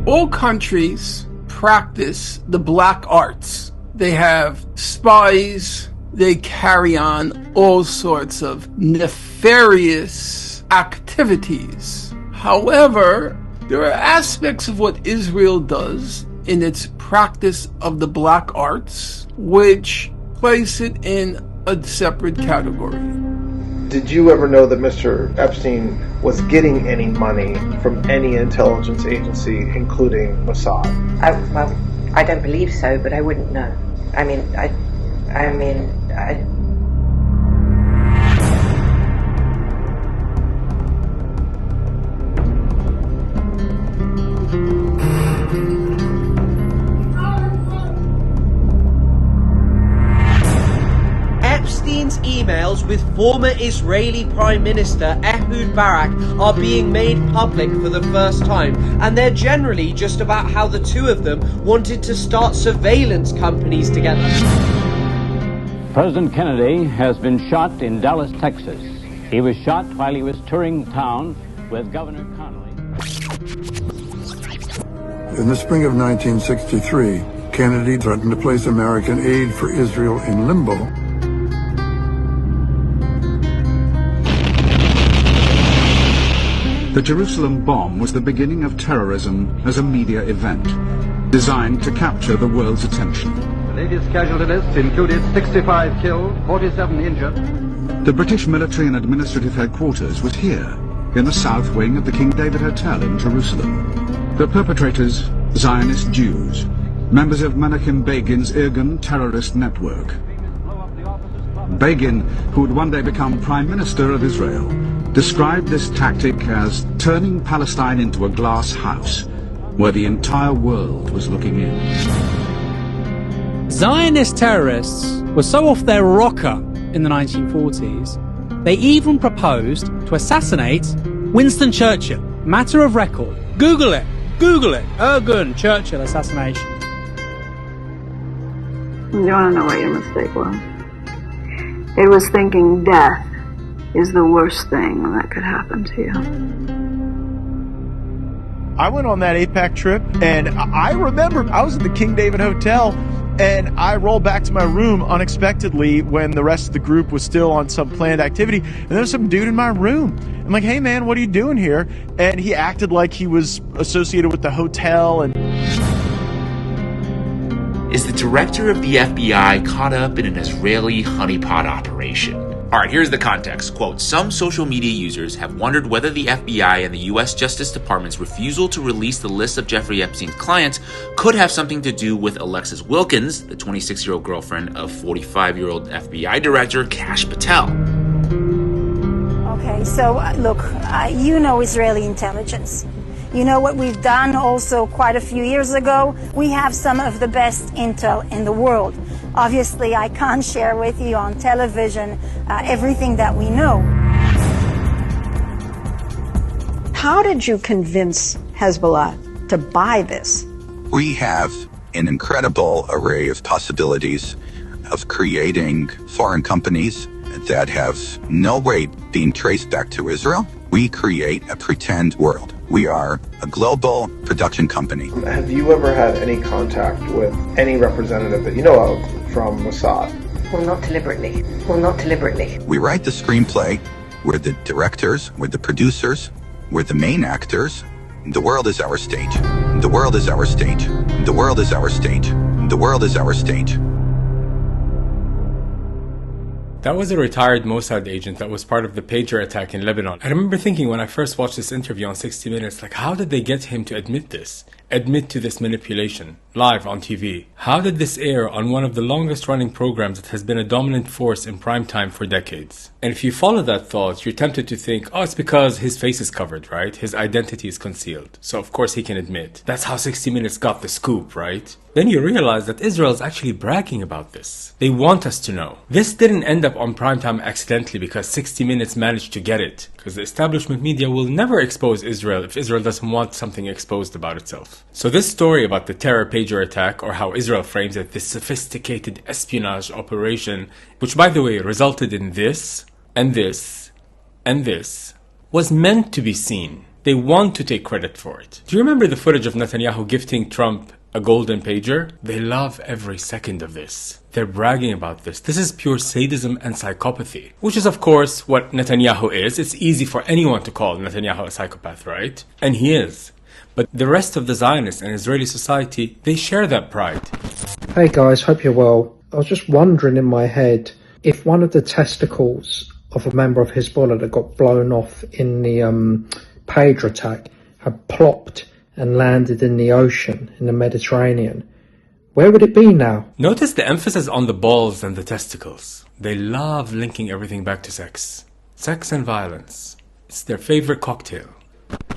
All countries practice the black arts. They have spies. They carry on all sorts of nefarious activities. However, there are aspects of what Israel does in its practice of the black arts which place it in a separate category. Did you ever know that Mr. Epstein was getting any money from any intelligence agency, including Mossad? I don't believe so, but I wouldn't know. Epstein's emails with former Israeli Prime Minister Ehud Barak are being made public for the first time, and they're generally just about how the two of them wanted to start surveillance companies together. President Kennedy has been shot in Dallas, Texas. He was shot while he was touring town with Governor Connolly. In the spring of 1963, Kennedy threatened to place American aid for Israel in limbo. The Jerusalem bomb was the beginning of terrorism as a media event, designed to capture the world's attention. The latest casualty list included 65 killed, 47 injured. The British military and administrative headquarters was here, in the south wing of the King David Hotel in Jerusalem. The perpetrators, Zionist Jews, members of Menachem Begin's Irgun terrorist network. Begin, who would one day become Prime Minister of Israel, described this tactic as turning Palestine into a glass house, where the entire world was looking in. Zionist terrorists were so off their rocker in the 1940s, they even proposed to assassinate Winston Churchill. Matter of record. Google it. Irgun Churchill assassination. You want to know what your mistake was? It was thinking death is the worst thing that could happen to you. I went on that APAC trip, and I remember I was at the King David Hotel, and I rolled back to my room unexpectedly when the rest of the group was still on some planned activity, and there was some dude in my room. I'm like, hey man, what are you doing here? And he acted like he was associated with the hotel. And is the director of the FBI caught up in an Israeli honeypot operation? All right, here's the context. Quote, some social media users have wondered whether the FBI and the U.S. Justice Department's refusal to release the list of Jeffrey Epstein's clients could have something to do with Alexis Wilkins, the 26-year-old girlfriend of 45-year-old FBI Director Kash Patel. Okay, so look, you know Israeli intelligence. You know what we've done also quite a few years ago? We have some of the best intel in the world. Obviously, I can't share with you on television everything that we know. How did you convince Hezbollah to buy this? We have an incredible array of possibilities of creating foreign companies that have no way being traced back to Israel. We create a pretend world. We are a global production company. Have you ever had any contact with any representative that you know of from Mossad? Well, not deliberately. We write the screenplay. We're the directors. We're the producers. We're the main actors. The world is our stage. The world is our stage. The world is our stage. The world is our stage. That was a retired Mossad agent that was part of the pager attack in Lebanon. I remember thinking when I first watched this interview on 60 Minutes, like, how did they get him to admit this? Admit to this manipulation, live on TV? How did this air on one of the longest running programs that has been a dominant force in prime time for decades? And if you follow that thought, you're tempted to think, oh, it's because his face is covered, right? His identity is concealed. So of course he can admit. That's how 60 Minutes got the scoop, right? Then you realize that Israel is actually bragging about this. They want us to know. This didn't end up on primetime accidentally because 60 Minutes managed to get it. Because the establishment media will never expose Israel if Israel doesn't want something exposed about itself. So this story about the terror pager attack, or how Israel frames it, this sophisticated espionage operation, which by the way resulted in this, and this, and this, was meant to be seen. They want to take credit for it. Do you remember the footage of Netanyahu gifting Trump a golden pager? They love every second of this. They're bragging about this. This is pure sadism and psychopathy, which is of course what Netanyahu is. It's easy for anyone to call Netanyahu a psychopath, right? And he is. But the rest of the Zionists and Israeli society, they share that pride. Hey guys, hope you're well. I was just wondering in my head if one of the testicles of a member of Hezbollah that got blown off in the pager attack had plopped and landed in the ocean, in the Mediterranean, where would it be now? Notice the emphasis on the balls and the testicles. They love linking everything back to sex. Sex and violence. It's their favorite cocktail.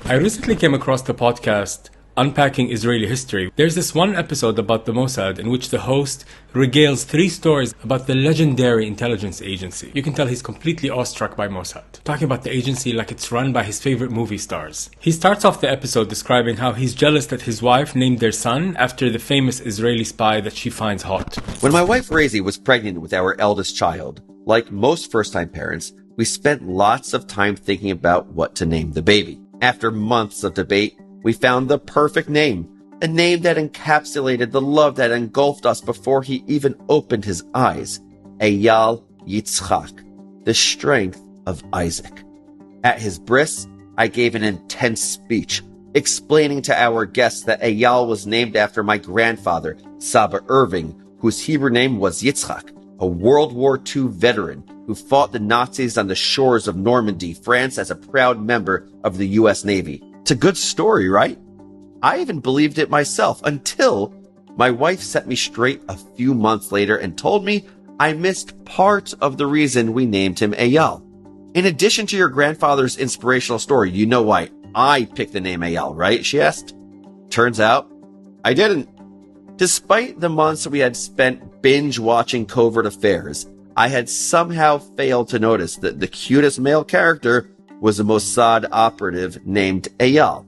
I recently came across the podcast Unpacking Israeli History. There's this one episode about the Mossad in which the host regales 3 stories about the legendary intelligence agency. You can tell he's completely awestruck by Mossad, talking about the agency like it's run by his favorite movie stars. He starts off the episode describing how he's jealous that his wife named their son after the famous Israeli spy that she finds hot. When my wife Razi was pregnant with our eldest child, like most first-time parents, we spent lots of time thinking about what to name the baby. After months of debate, we found the perfect name, a name that encapsulated the love that engulfed us before he even opened his eyes. Eyal Yitzchak, the strength of Isaac. At his bris, I gave an intense speech, explaining to our guests that Eyal was named after my grandfather, Saba Irving, whose Hebrew name was Yitzchak, a World War II veteran who fought the Nazis on the shores of Normandy, France, as a proud member of the U.S. Navy. It's a good story, right? I even believed it myself until my wife set me straight a few months later and told me I missed part of the reason we named him Eyal. In addition to your grandfather's inspirational story, you know why I picked the name Eyal, right? She asked. Turns out, I didn't. Despite the months we had spent binge-watching covert affairs, I had somehow failed to notice that the cutest male character was a Mossad operative named Eyal.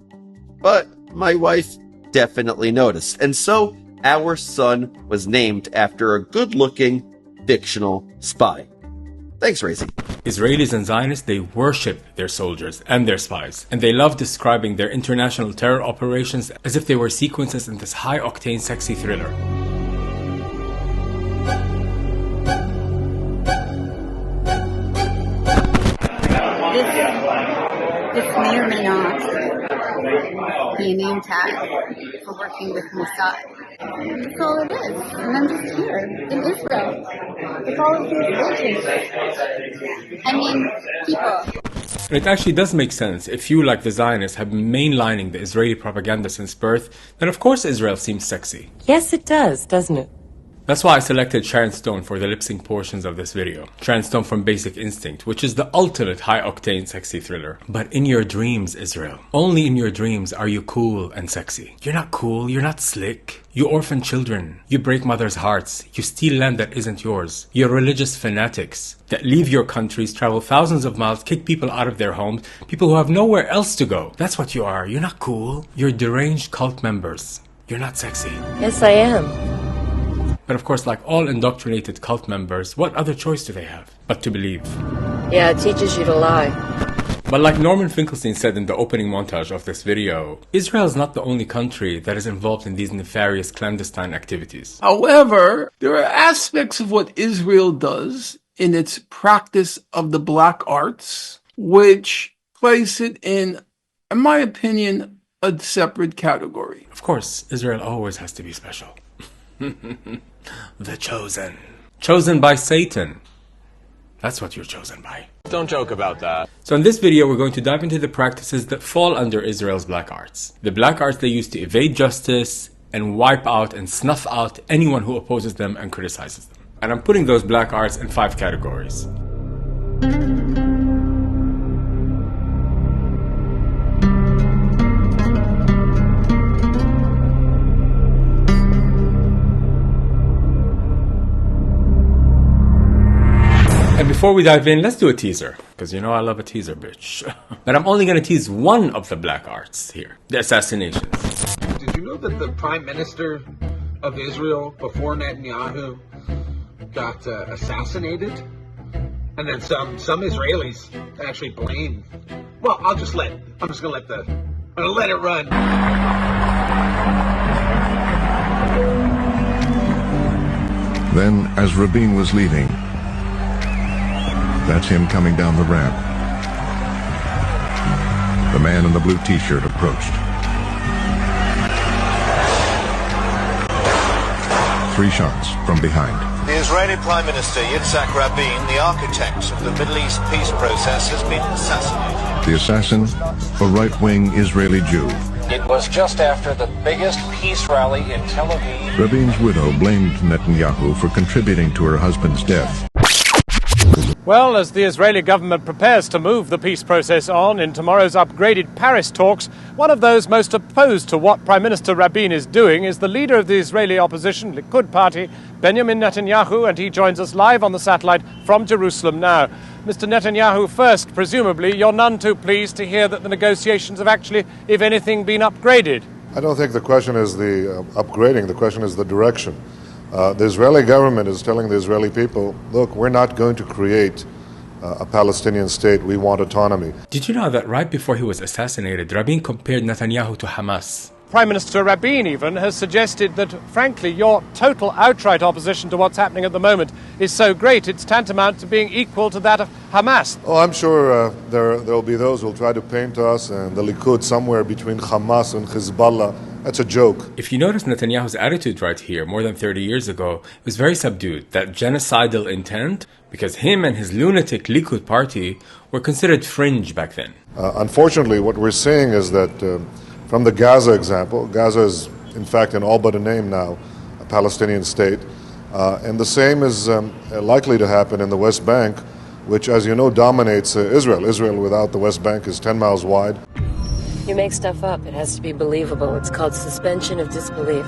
But my wife definitely noticed, and so our son was named after a good-looking, fictional spy. Thanks, Razi. Israelis and Zionists, they worship their soldiers and their spies, and they love describing their international terror operations as if they were sequences in this high-octane, sexy thriller. This may or may not be a name tag for working with Mossad. That's all it is. And I'm just here in Israel with all of these religions. I mean, people. And it actually does make sense. If you, like the Zionists, have been mainlining the Israeli propaganda since birth, then of course Israel seems sexy. Yes, it does, doesn't it? That's why I selected Sharon Stone for the lip-sync portions of this video. Sharon Stone from Basic Instinct, which is the ultimate high-octane sexy thriller. But in your dreams, Israel, only in your dreams are you cool and sexy. You're not cool, you're not slick. You orphan children. You break mothers' hearts. You steal land that isn't yours. You're religious fanatics that leave your countries, travel thousands of miles, kick people out of their homes, people who have nowhere else to go. That's what you are. You're not cool. You're deranged cult members. You're not sexy. Yes, I am. But of course, like all indoctrinated cult members, what other choice do they have but to believe? Yeah, it teaches you to lie. But like Norman Finkelstein said in the opening montage of this video, Israel is not the only country that is involved in these nefarious clandestine activities. However, there are aspects of what Israel does in its practice of the black arts, which place it in my opinion, a separate category. Of course, Israel always has to be special. The chosen. Chosen by Satan. That's what you're chosen by. Don't joke about that. So in this video, we're going to dive into the practices that fall under Israel's black arts. The black arts they use to evade justice and wipe out and snuff out anyone who opposes them and criticizes them. And I'm putting those black arts in 5 categories. And before we dive in, let's do a teaser. Because you know I love a teaser, bitch. But I'm only going to tease one of the black arts here. The assassinations. Did you know that the Prime Minister of Israel before Netanyahu got assassinated? And then some Israelis actually blamed. Well, I'm just gonna let it run. Then, as Rabin was leaving, that's him coming down the ramp. The man in the blue t-shirt approached. 3 shots from behind. The Israeli Prime Minister Yitzhak Rabin, the architect of the Middle East peace process, has been assassinated. The assassin, a right-wing Israeli Jew. It was just after the biggest peace rally in Tel Aviv. Rabin's widow blamed Netanyahu for contributing to her husband's death. Well, as the Israeli government prepares to move the peace process on in tomorrow's upgraded Paris talks, one of those most opposed to what Prime Minister Rabin is doing is the leader of the Israeli opposition, Likud party, Benjamin Netanyahu, and he joins us live on the satellite from Jerusalem now. Mr. Netanyahu, first, presumably, you're none too pleased to hear that the negotiations have actually, if anything, been upgraded. I don't think the question is the upgrading, the question is the direction. The Israeli government is telling the Israeli people, look, we're not going to create a Palestinian state, we want autonomy. Did you know that right before he was assassinated, Rabin compared Netanyahu to Hamas? Prime Minister Rabin even has suggested that, frankly, your total outright opposition to what's happening at the moment is so great it's tantamount to being equal to that of Hamas. Oh, I'm sure there'll be those who'll try to paint us and the Likud somewhere between Hamas and Hezbollah. That's a joke. If you notice Netanyahu's attitude right here, more than 30 years ago, it was very subdued. That genocidal intent, because him and his lunatic Likud party were considered fringe back then. Unfortunately, what we're seeing is that from the Gaza example, Gaza is in fact in all but a name now a Palestinian state, and the same is likely to happen in the West Bank, which, as you know, dominates Israel. Israel without the West Bank is 10 miles wide. You make stuff up. It has to be believable. It's called suspension of disbelief.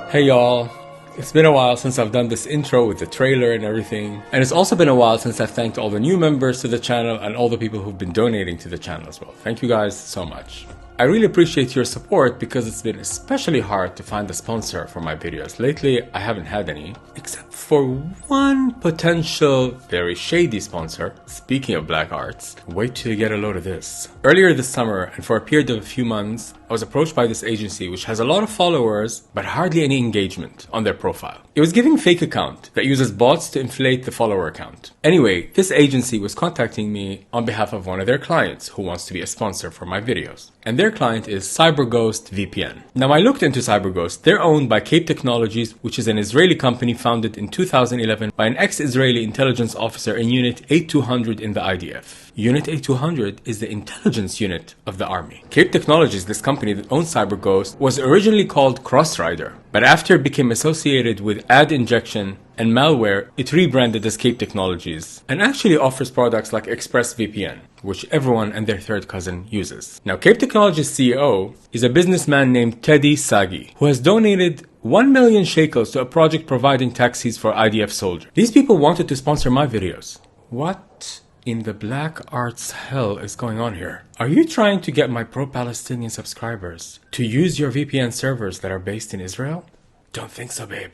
Hey y'all, it's been a while since I've done this intro with the trailer and everything, and it's also been a while since I've thanked all the new members to the channel and all the people who've been donating to the channel as well. Thank you guys so much. I really appreciate your support because it's been especially hard to find a sponsor for my videos. Lately, I haven't had any, except for one potential very shady sponsor. Speaking of black arts, wait till you get a load of this. Earlier this summer, and for a period of a few months, I was approached by this agency which has a lot of followers but hardly any engagement on their profile. It was giving fake account that uses bots to inflate the follower count. Anyway, this agency was contacting me on behalf of one of their clients who wants to be a sponsor for my videos. And their client is CyberGhost VPN. Now I looked into CyberGhost. They're owned by Cape Technologies, which is an Israeli company founded in 2011 by an ex-Israeli intelligence officer in Unit 8200 in the IDF. Unit 8200 is the intelligence unit of the army. Cape Technologies, this company that owns CyberGhost, was originally called Crossrider, but after it became associated with ad injection and malware, it rebranded as Cape Technologies and actually offers products like ExpressVPN, which everyone and their third cousin uses. Now, Cape Technologies CEO is a businessman named Teddy Sagi, who has donated 1 million shekels to a project providing taxis for IDF soldiers. These people wanted to sponsor my videos. What in the black arts hell is going on here? Are you trying to get my pro-Palestinian subscribers to use your VPN servers that are based in Israel? Don't think so, babe.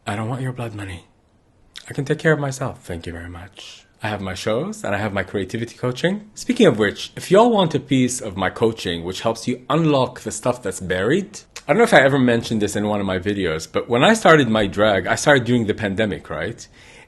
I don't want your blood money. I can take care of myself, thank you very much. I have my shows and I have my creativity coaching. Speaking of which, if y'all want a piece of my coaching which helps you unlock the stuff that's buried, I don't know if I ever mentioned this in one of my videos, but when I started my drag, I started during the pandemic, right?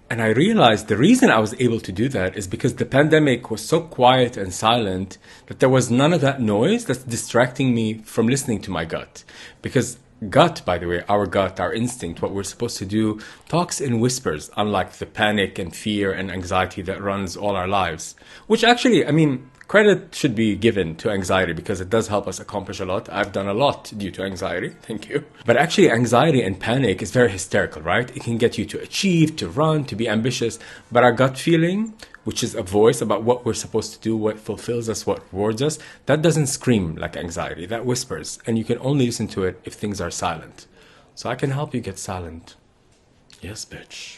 And I realized the reason I was able to do that is because the pandemic was so quiet and silent that there was none of that noise that's distracting me from listening to my gut. Because gut, by the way, our gut, our instinct, what we're supposed to do, talks in whispers, unlike the panic and fear and anxiety that runs all our lives. Which actually, Credit should be given to anxiety because it does help us accomplish a lot. I've done a lot due to anxiety. Thank you. But actually, anxiety and panic is very hysterical, right? It can get you to achieve, to run, to be ambitious. But our gut feeling, which is a voice about what we're supposed to do, what fulfills us, what rewards us, that doesn't scream like anxiety. That whispers. And you can only listen to it if things are silent. So I can help you get silent. Yes, bitch.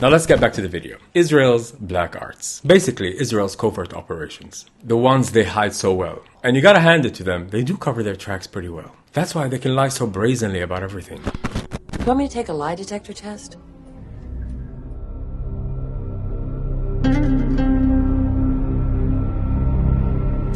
Now let's get back to the video. Israel's black arts. Basically, Israel's covert operations. The ones they hide so well. And you gotta hand it to them, they do cover their tracks pretty well. That's why they can lie so brazenly about everything. You want me to take a lie detector test?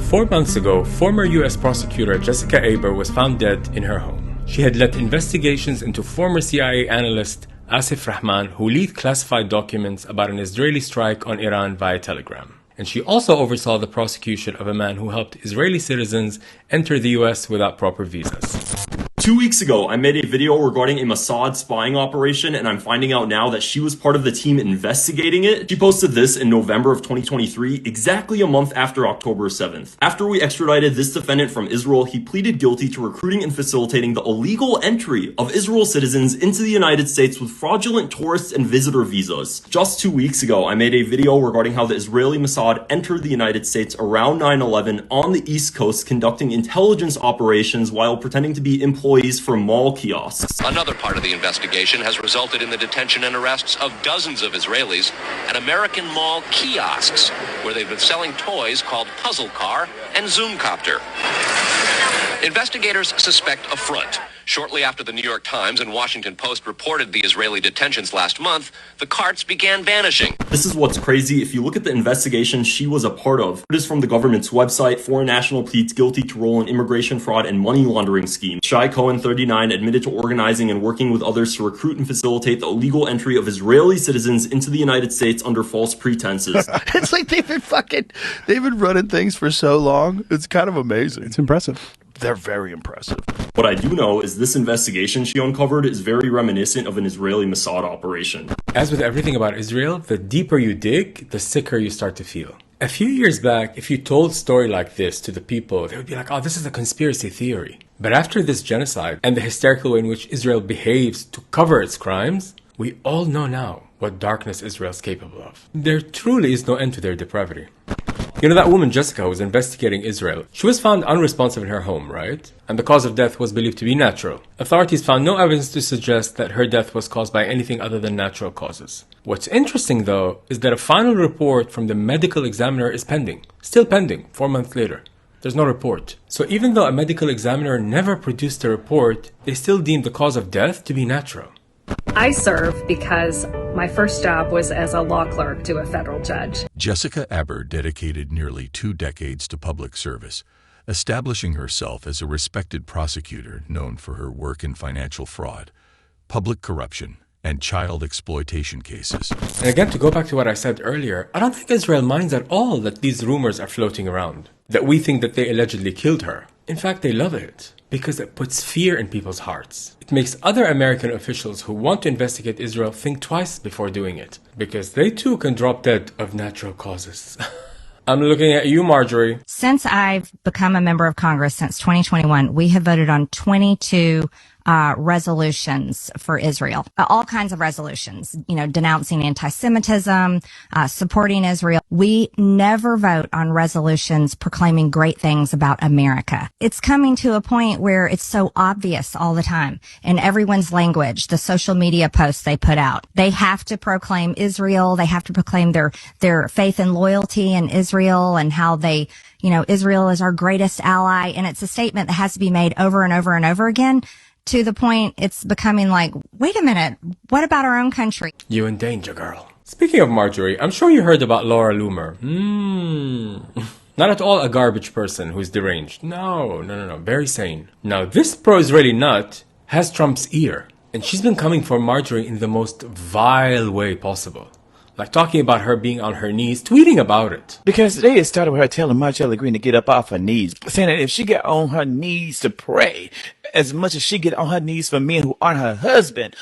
Four months ago, former US prosecutor Jessica Aber was found dead in her home. She had led investigations into former CIA analyst Asif Rahman, who leaked classified documents about an Israeli strike on Iran via telegram. And she also oversaw the prosecution of a man who helped Israeli citizens enter the US without proper visas. 2 weeks ago, I made a video regarding a Mossad spying operation, and I'm finding out now that she was part of the team investigating it. She posted this in November of 2023, exactly a month after October 7th. After we extradited this defendant from Israel, he pleaded guilty to recruiting and facilitating the illegal entry of Israel citizens into the United States with fraudulent tourist and visitor visas. Just 2 weeks ago, I made a video regarding how the Israeli Mossad entered the United States around 9/11 on the East Coast, conducting intelligence operations while pretending to be employees for mall kiosks. Another part of the investigation has resulted in the detention and arrests of dozens of Israelis at American mall kiosks, where they've been selling toys called Puzzle Car and Zoomcopter. Investigators suspect a front. Shortly after the New York Times and Washington Post reported the Israeli detentions last month, the carts began vanishing. This is what's crazy. If you look at the investigation she was a part of, it is from the government's website. Foreign national pleads guilty to role in immigration fraud and money laundering scheme. Shai Cohen, 39, admitted to organizing and working with others to recruit and facilitate the illegal entry of Israeli citizens into the United States under false pretenses. It's like they've been running things for so long. It's kind of amazing. It's impressive. They're very impressive. What I do know is this investigation she uncovered is very reminiscent of an Israeli Mossad operation. As with everything about Israel, the deeper you dig, the sicker you start to feel. A few years back, if you told a story like this to the people, they would be like, oh, this is a conspiracy theory. But after this genocide and the hysterical way in which Israel behaves to cover its crimes, we all know now what darkness Israel is capable of. There truly is no end to their depravity. You know that woman Jessica who was investigating Israel? She was found unresponsive in her home, right? And the cause of death was believed to be natural. Authorities found no evidence to suggest that her death was caused by anything other than natural causes. What's interesting though is that a final report from the medical examiner is pending. Still pending, 4 months later. There's no report. So even though a medical examiner never produced a report, they still deemed the cause of death to be natural. I serve because my first job was as a law clerk to a federal judge. Jessica Aber dedicated nearly 2 decades to public service, establishing herself as a respected prosecutor known for her work in financial fraud, public corruption, and child exploitation cases. And again, to go back to what I said earlier, I don't think Israel minds at all that these rumors are floating around, that we think that they allegedly killed her. In fact, they love it because it puts fear in people's hearts. It makes other American officials who want to investigate Israel think twice before doing it, because they too can drop dead of natural causes. I'm looking at you, Marjorie. Since I've become a member of Congress since 2021, we have voted on 22 resolutions for Israel. All kinds of resolutions, denouncing anti-Semitism, supporting Israel. We never vote on resolutions proclaiming great things about America. It's coming to a point where it's so obvious all the time in everyone's language, the social media posts they put out. They have to proclaim Israel. They have to proclaim their faith and loyalty in Israel and how they, Israel is our greatest ally. And it's a statement that has to be made over and over and over again, to the point it's becoming like, wait a minute, what about our own country? You in danger, girl. Speaking of Marjorie, I'm sure you heard about Laura Loomer. Not at all a garbage person who's deranged. No. Very sane. Now, this pro-Israeli nut has Trump's ear. And she's been coming for Marjorie in the most vile way possible. Like talking about her being on her knees, tweeting about it. Because they had started with her telling Marjorie Green to get up off her knees. Saying that if she get on her knees to pray, as much as she get on her knees for men who aren't her husband.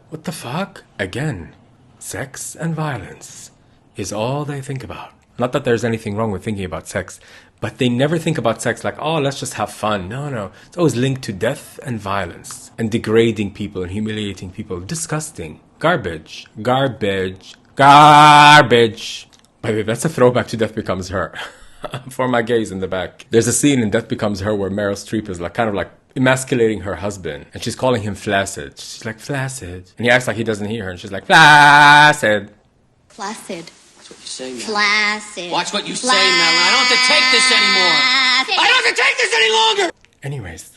What the fuck? Again, sex and violence is all they think about. Not that there's anything wrong with thinking about sex, but they never think about sex like, oh, let's just have fun. No. It's always linked to death and violence and degrading people and humiliating people. Disgusting. Garbage. Garbage. Garbage. By the way, that's a throwback to Death Becomes Her. For my gays in the back. There's a scene in Death Becomes Her where Meryl Streep is like kind of like emasculating her husband. And she's calling him flaccid. She's like, flaccid. And he acts like he doesn't hear her. And she's like, flaccid. Flaccid. That's what you say, Mel. Flaccid. Watch what you say, Mel. I don't have to take this anymore. I don't have to take this any longer. Anyways.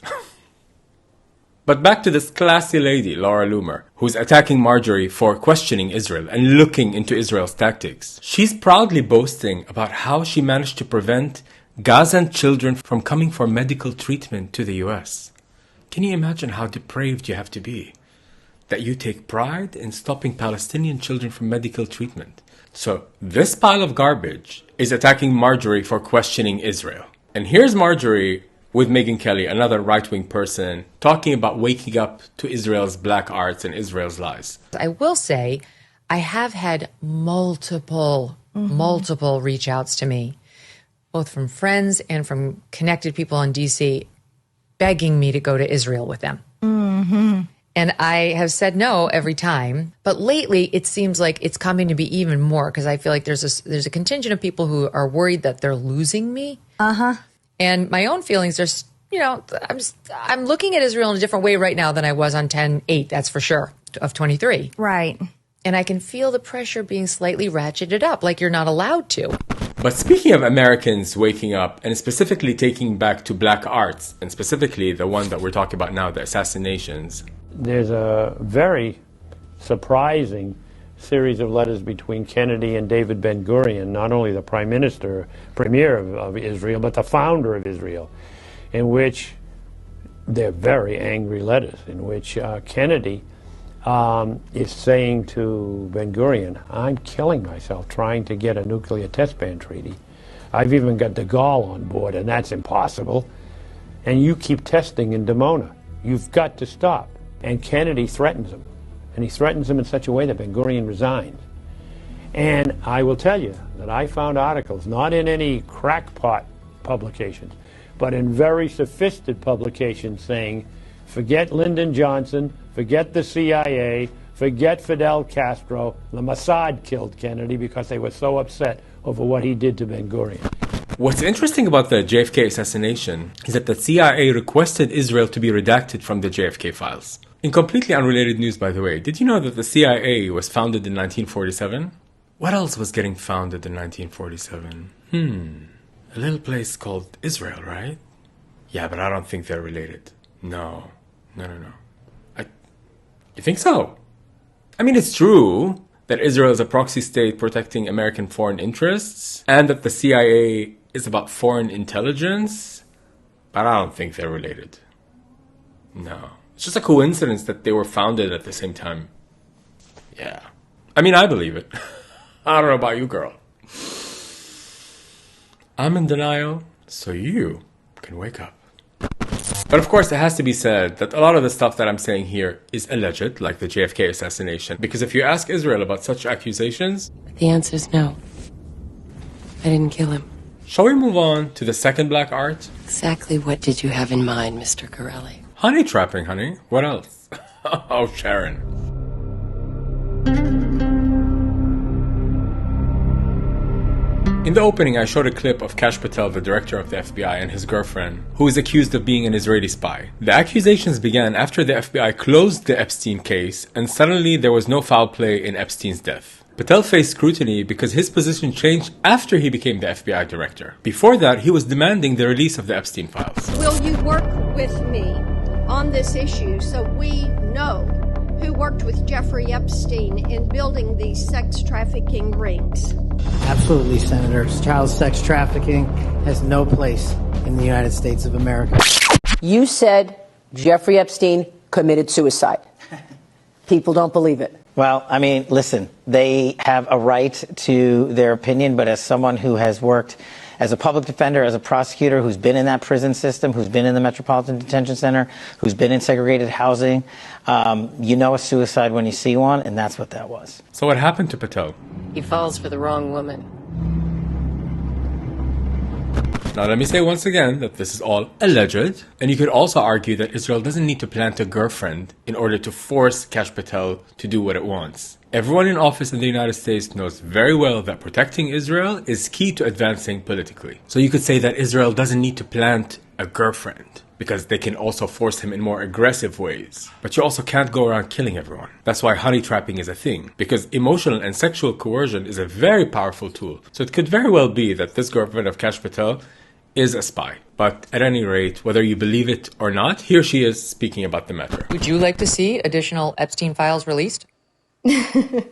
But back to this classy lady, Laura Loomer, who's attacking Marjorie for questioning Israel and looking into Israel's tactics. She's proudly boasting about how she managed to prevent Gazan children from coming for medical treatment to the US. Can you imagine how depraved you have to be? That you take pride in stopping Palestinian children from medical treatment. So this pile of garbage is attacking Marjorie for questioning Israel. And here's Marjorie with Megyn Kelly, another right-wing person, talking about waking up to Israel's black arts and Israel's lies. I will say, I have had multiple reach outs to me, both from friends and from connected people in D.C., begging me to go to Israel with them. And I have said no every time. But lately, it seems like it's coming to be even more because I feel like there's a contingent of people who are worried that they're losing me. And my own feelings are, I'm looking at Israel in a different way right now than I was on 10/8, that's for sure, of 23. Right. And I can feel the pressure being slightly ratcheted up, like you're not allowed to. But speaking of Americans waking up and specifically taking back to black arts, and specifically the one that we're talking about now, the assassinations. There's a very surprising series of letters between Kennedy and David Ben-Gurion, not only the premier of Israel, but the founder of Israel, in which they're very angry letters, in which Kennedy is saying to Ben-Gurion, I'm killing myself trying to get a nuclear test ban treaty. I've even got de Gaulle on board, and that's impossible. And you keep testing in Dimona. You've got to stop. And Kennedy threatens him. And he threatens him in such a way that Ben-Gurion resigns. And I will tell you that I found articles, not in any crackpot publications, but in very sophisticated publications saying, forget Lyndon Johnson, forget the CIA, forget Fidel Castro. The Mossad killed Kennedy because they were so upset over what he did to Ben-Gurion. What's interesting about the JFK assassination is that the CIA requested Israel to be redacted from the JFK files. In completely unrelated news, by the way, did you know that the CIA was founded in 1947? What else was getting founded in 1947? A little place called Israel, right? Yeah, but I don't think they're related. No. You think so? I mean, it's true that Israel is a proxy state protecting American foreign interests, and that the CIA is about foreign intelligence, but I don't think they're related. No. It's just a coincidence that they were founded at the same time. Yeah. I mean, I believe it. I don't know about you, girl. I'm in denial, so you can wake up. But of course, it has to be said that a lot of the stuff that I'm saying here is alleged, like the JFK assassination. Because if you ask Israel about such accusations... The answer's no. I didn't kill him. Shall we move on to the second black art? Exactly what did you have in mind, Mr. Corelli? Honey trapping, honey. What else? Oh, Sharon. In the opening, I showed a clip of Kash Patel, the director of the FBI, and his girlfriend, who is accused of being an Israeli spy. The accusations began after the FBI closed the Epstein case, and suddenly there was no foul play in Epstein's death. Patel faced scrutiny because his position changed after he became the FBI director. Before that, he was demanding the release of the Epstein files. Will you work with me on this issue so we know who worked with Jeffrey Epstein in building these sex trafficking rings? Absolutely, Senator. Child sex trafficking has no place in the United States of America. You said Jeffrey Epstein committed suicide. People don't believe it. Well, I mean, listen, they have a right to their opinion, but as someone who has worked as a public defender, as a prosecutor, who's been in that prison system, who's been in the Metropolitan Detention Center, who's been in segregated housing, you know a suicide when you see one, and that's what that was. So what happened to Patel? He falls for the wrong woman. Now, let me say once again that this is all alleged, and you could also argue that Israel doesn't need to plant a girlfriend in order to force Kash Patel to do what it wants. Everyone in office in the United States knows very well that protecting Israel is key to advancing politically. So you could say that Israel doesn't need to plant a girlfriend, because they can also force him in more aggressive ways. But you also can't go around killing everyone. That's why honey trapping is a thing, because emotional and sexual coercion is a very powerful tool. So it could very well be that this girlfriend of Kash Patel is a spy. But at any rate, whether you believe it or not, here she is speaking about the matter. Would you like to see additional Epstein files released? You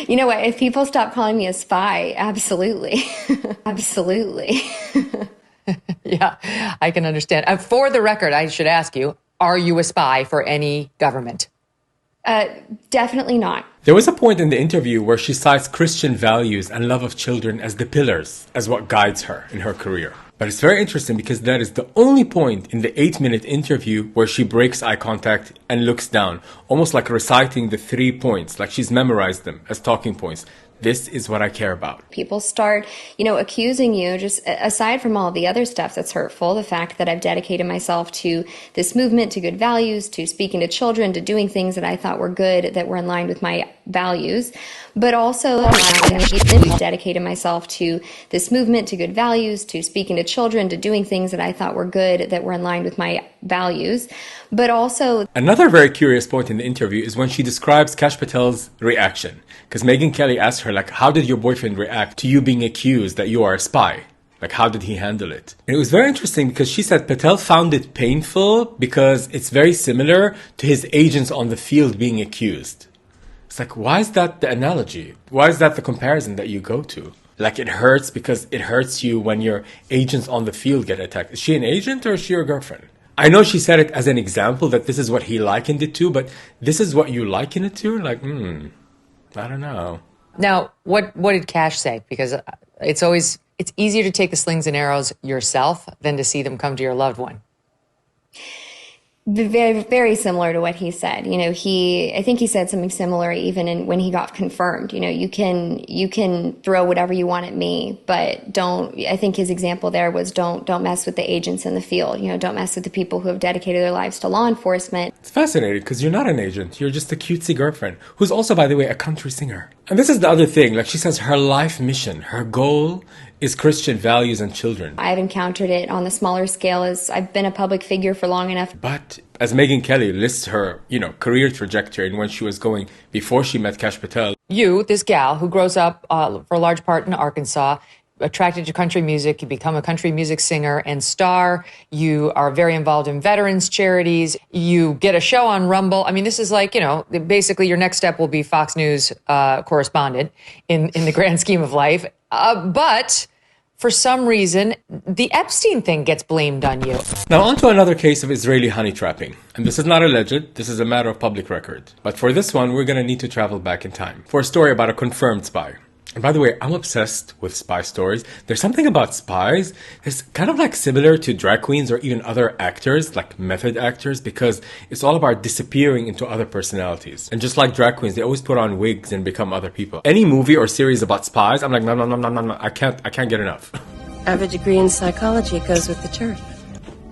know what? If people stop calling me a spy, absolutely. Absolutely. Yeah, I can understand. For the record, I should ask you, are you a spy for any government? Definitely not. There was a point in the interview where she cites Christian values and love of children as the pillars, as what guides her in her career. But it's very interesting because that is the only point in the 8-minute interview where she breaks eye contact and looks down, almost like reciting the 3 points, like she's memorized them as talking points. This is what I care about. People start, accusing you, just aside from all the other stuff that's hurtful, the fact that I've dedicated myself to this movement, to good values, to speaking to children, to doing things that I thought were good, that were in line with my values, but also dedicated myself to this movement, to good values, to speaking to children, to doing things that I thought were good, that were in line with my values, but also... Another very curious point in the interview is when she describes Kash Patel's reaction. Because Megyn Kelly asked her, how did your boyfriend react to you being accused that you are a spy? How did he handle it? And it was very interesting because she said Patel found it painful because it's very similar to his agents on the field being accused. It's why is that the analogy? Why is that the comparison that you go to? It hurts because it hurts you when your agents on the field get attacked. Is she an agent or is she your girlfriend? I know she said it as an example that this is what he likened it to, but this is what you liken it to? I don't know. Now, what did Kash say? Because it's easier to take the slings and arrows yourself than to see them come to your loved one. Very, very similar to what he said. I think he said something similar even when he got confirmed. You can throw whatever you want at me, but I think his example there was don't mess with the agents in the field. Don't mess with the people who have dedicated their lives to law enforcement. It's fascinating because you're not an agent. You're just a cutesy girlfriend who's also, by the way, a country singer. And this is the other thing. She says her life mission, her goal is Christian values and children. I've encountered it on the smaller scale as I've been a public figure for long enough. But as Megyn Kelly lists her, career trajectory and when she was going before she met Kash Patel. You, this gal who grows up for a large part in Arkansas, attracted to country music, you become a country music singer and star. You are very involved in veterans charities. You get a show on Rumble. I mean, this is basically your next step will be Fox News correspondent in the grand scheme of life. But for some reason, the Epstein thing gets blamed on you. Now on to another case of Israeli honey trapping. And this is not alleged, this is a matter of public record. But for this one, we're going to need to travel back in time for a story about a confirmed spy. And by the way, I'm obsessed with spy stories. There's something about spies that's kind of similar to drag queens or even other actors, like method actors, because it's all about disappearing into other personalities. And just like drag queens, they always put on wigs and become other people. Any movie or series about spies, I'm no, I can't get enough. I have a degree in psychology. It goes with the turf.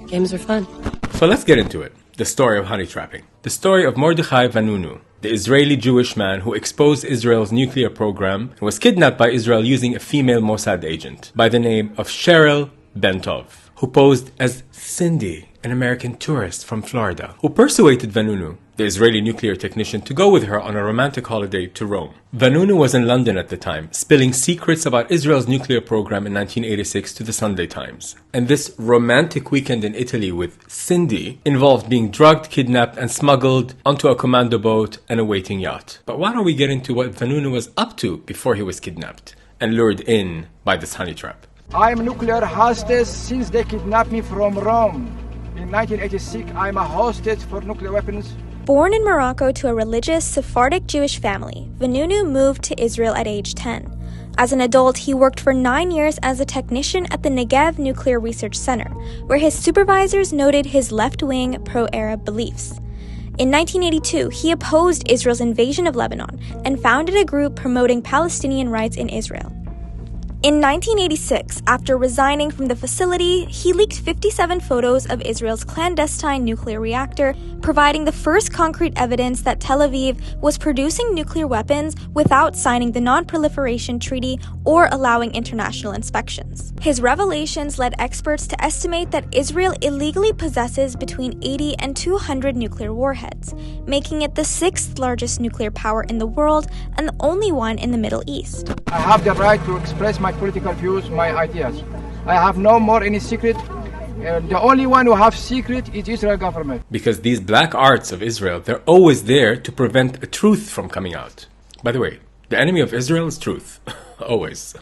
Games are fun. So let's get into it. The story of honey trapping. The story of Mordechai Vanunu, the Israeli Jewish man who exposed Israel's nuclear program and was kidnapped by Israel using a female Mossad agent by the name of Cheryl Bentov, who posed as Cindy, an American tourist from Florida, who persuaded Vanunu, the Israeli nuclear technician, to go with her on a romantic holiday to Rome. Vanunu was in London at the time, spilling secrets about Israel's nuclear program in 1986 to the Sunday Times. And this romantic weekend in Italy with Cindy involved being drugged, kidnapped, and smuggled onto a commando boat and a waiting yacht. But why don't we get into what Vanunu was up to before he was kidnapped and lured in by this honey trap? I'm a nuclear hostess since they kidnapped me from Rome. In 1986, I'm a hostage for nuclear weapons. Born in Morocco to a religious Sephardic Jewish family, Vanunu moved to Israel at age 10. As an adult, he worked for 9 years as a technician at the Negev Nuclear Research Center, where his supervisors noted his left-wing pro-Arab beliefs. In 1982, he opposed Israel's invasion of Lebanon and founded a group promoting Palestinian rights in Israel. In 1986, after resigning from the facility, he leaked 57 photos of Israel's clandestine nuclear reactor, providing the first concrete evidence that Tel Aviv was producing nuclear weapons without signing the Non-Proliferation Treaty or allowing international inspections. His revelations led experts to estimate that Israel illegally possesses between 80 and 200 nuclear warheads, making it the sixth largest nuclear power in the world and the only one in the Middle East. I have the right to express my political views, my ideas. I have no more any secret. The only one who have secret is Israel government. Because these black arts of Israel, they're always there to prevent a truth from coming out. By the way, the enemy of Israel is truth. Always.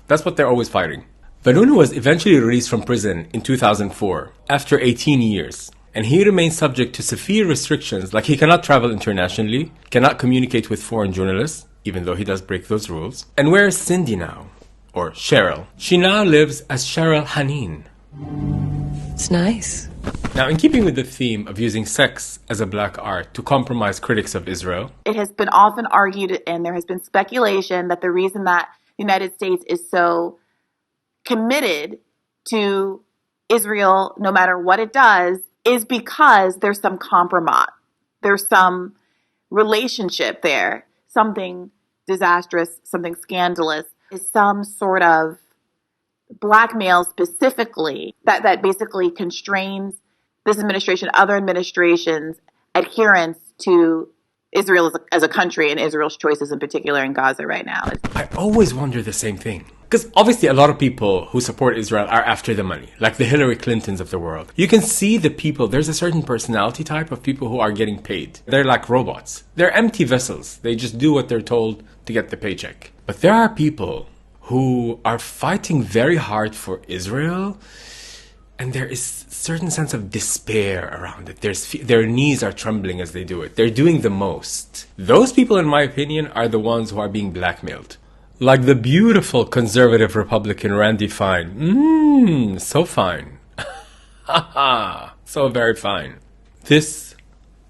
That's what they're always fighting. Vanunu was eventually released from prison in 2004 after 18 years. And he remains subject to severe restrictions, like he cannot travel internationally, cannot communicate with foreign journalists, even though he does break those rules. And where is Cindy now? Or Cheryl? She now lives as Cheryl Hanin. It's nice. Now, in keeping with the theme of using sex as a black art to compromise critics of Israel, it has been often argued, and there has been speculation, that the reason that the United States is so committed to Israel, no matter what it does, is because there's some compromise. There's some relationship there, something disastrous, something scandalous, is some sort of blackmail specifically that basically constrains this administration, other administrations' adherence to Israel as a country and Israel's choices in particular in Gaza right now. I always wonder the same thing. Because obviously a lot of people who support Israel are after the money, like the Hillary Clintons of the world. You can see the people, there's a certain personality type of people who are getting paid. They're like robots. They're empty vessels. They just do what they're told to get the paycheck. But there are people who are fighting very hard for Israel, and there is a certain sense of despair around it. Their knees are trembling as they do it. They're doing the most. Those people, in my opinion, are the ones who are being blackmailed. Like the beautiful conservative Republican Randy Fine. So fine. So very fine. This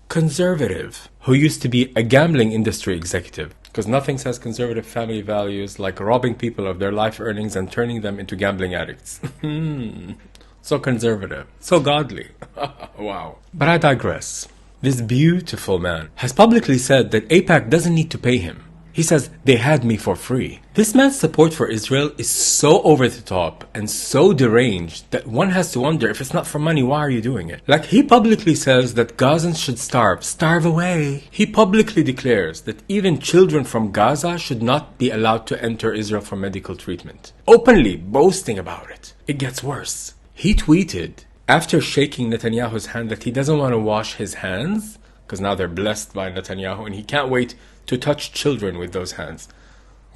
conservative who used to be a gambling industry executive, because nothing says conservative family values like robbing people of their life earnings and turning them into gambling addicts. So conservative. So godly. Wow. But I digress. This beautiful man has publicly said that AIPAC doesn't need to pay him. He says, they had me for free. This man's support for Israel is so over the top and so deranged that one has to wonder, if it's not for money, why are you doing it? Like, he publicly says that Gazans should starve away. He publicly declares that even children from Gaza should not be allowed to enter Israel for medical treatment. Openly boasting about it. It gets worse. He tweeted, after shaking Netanyahu's hand, that he doesn't want to wash his hands, because now they're blessed by Netanyahu, and he can't wait to touch children with those hands.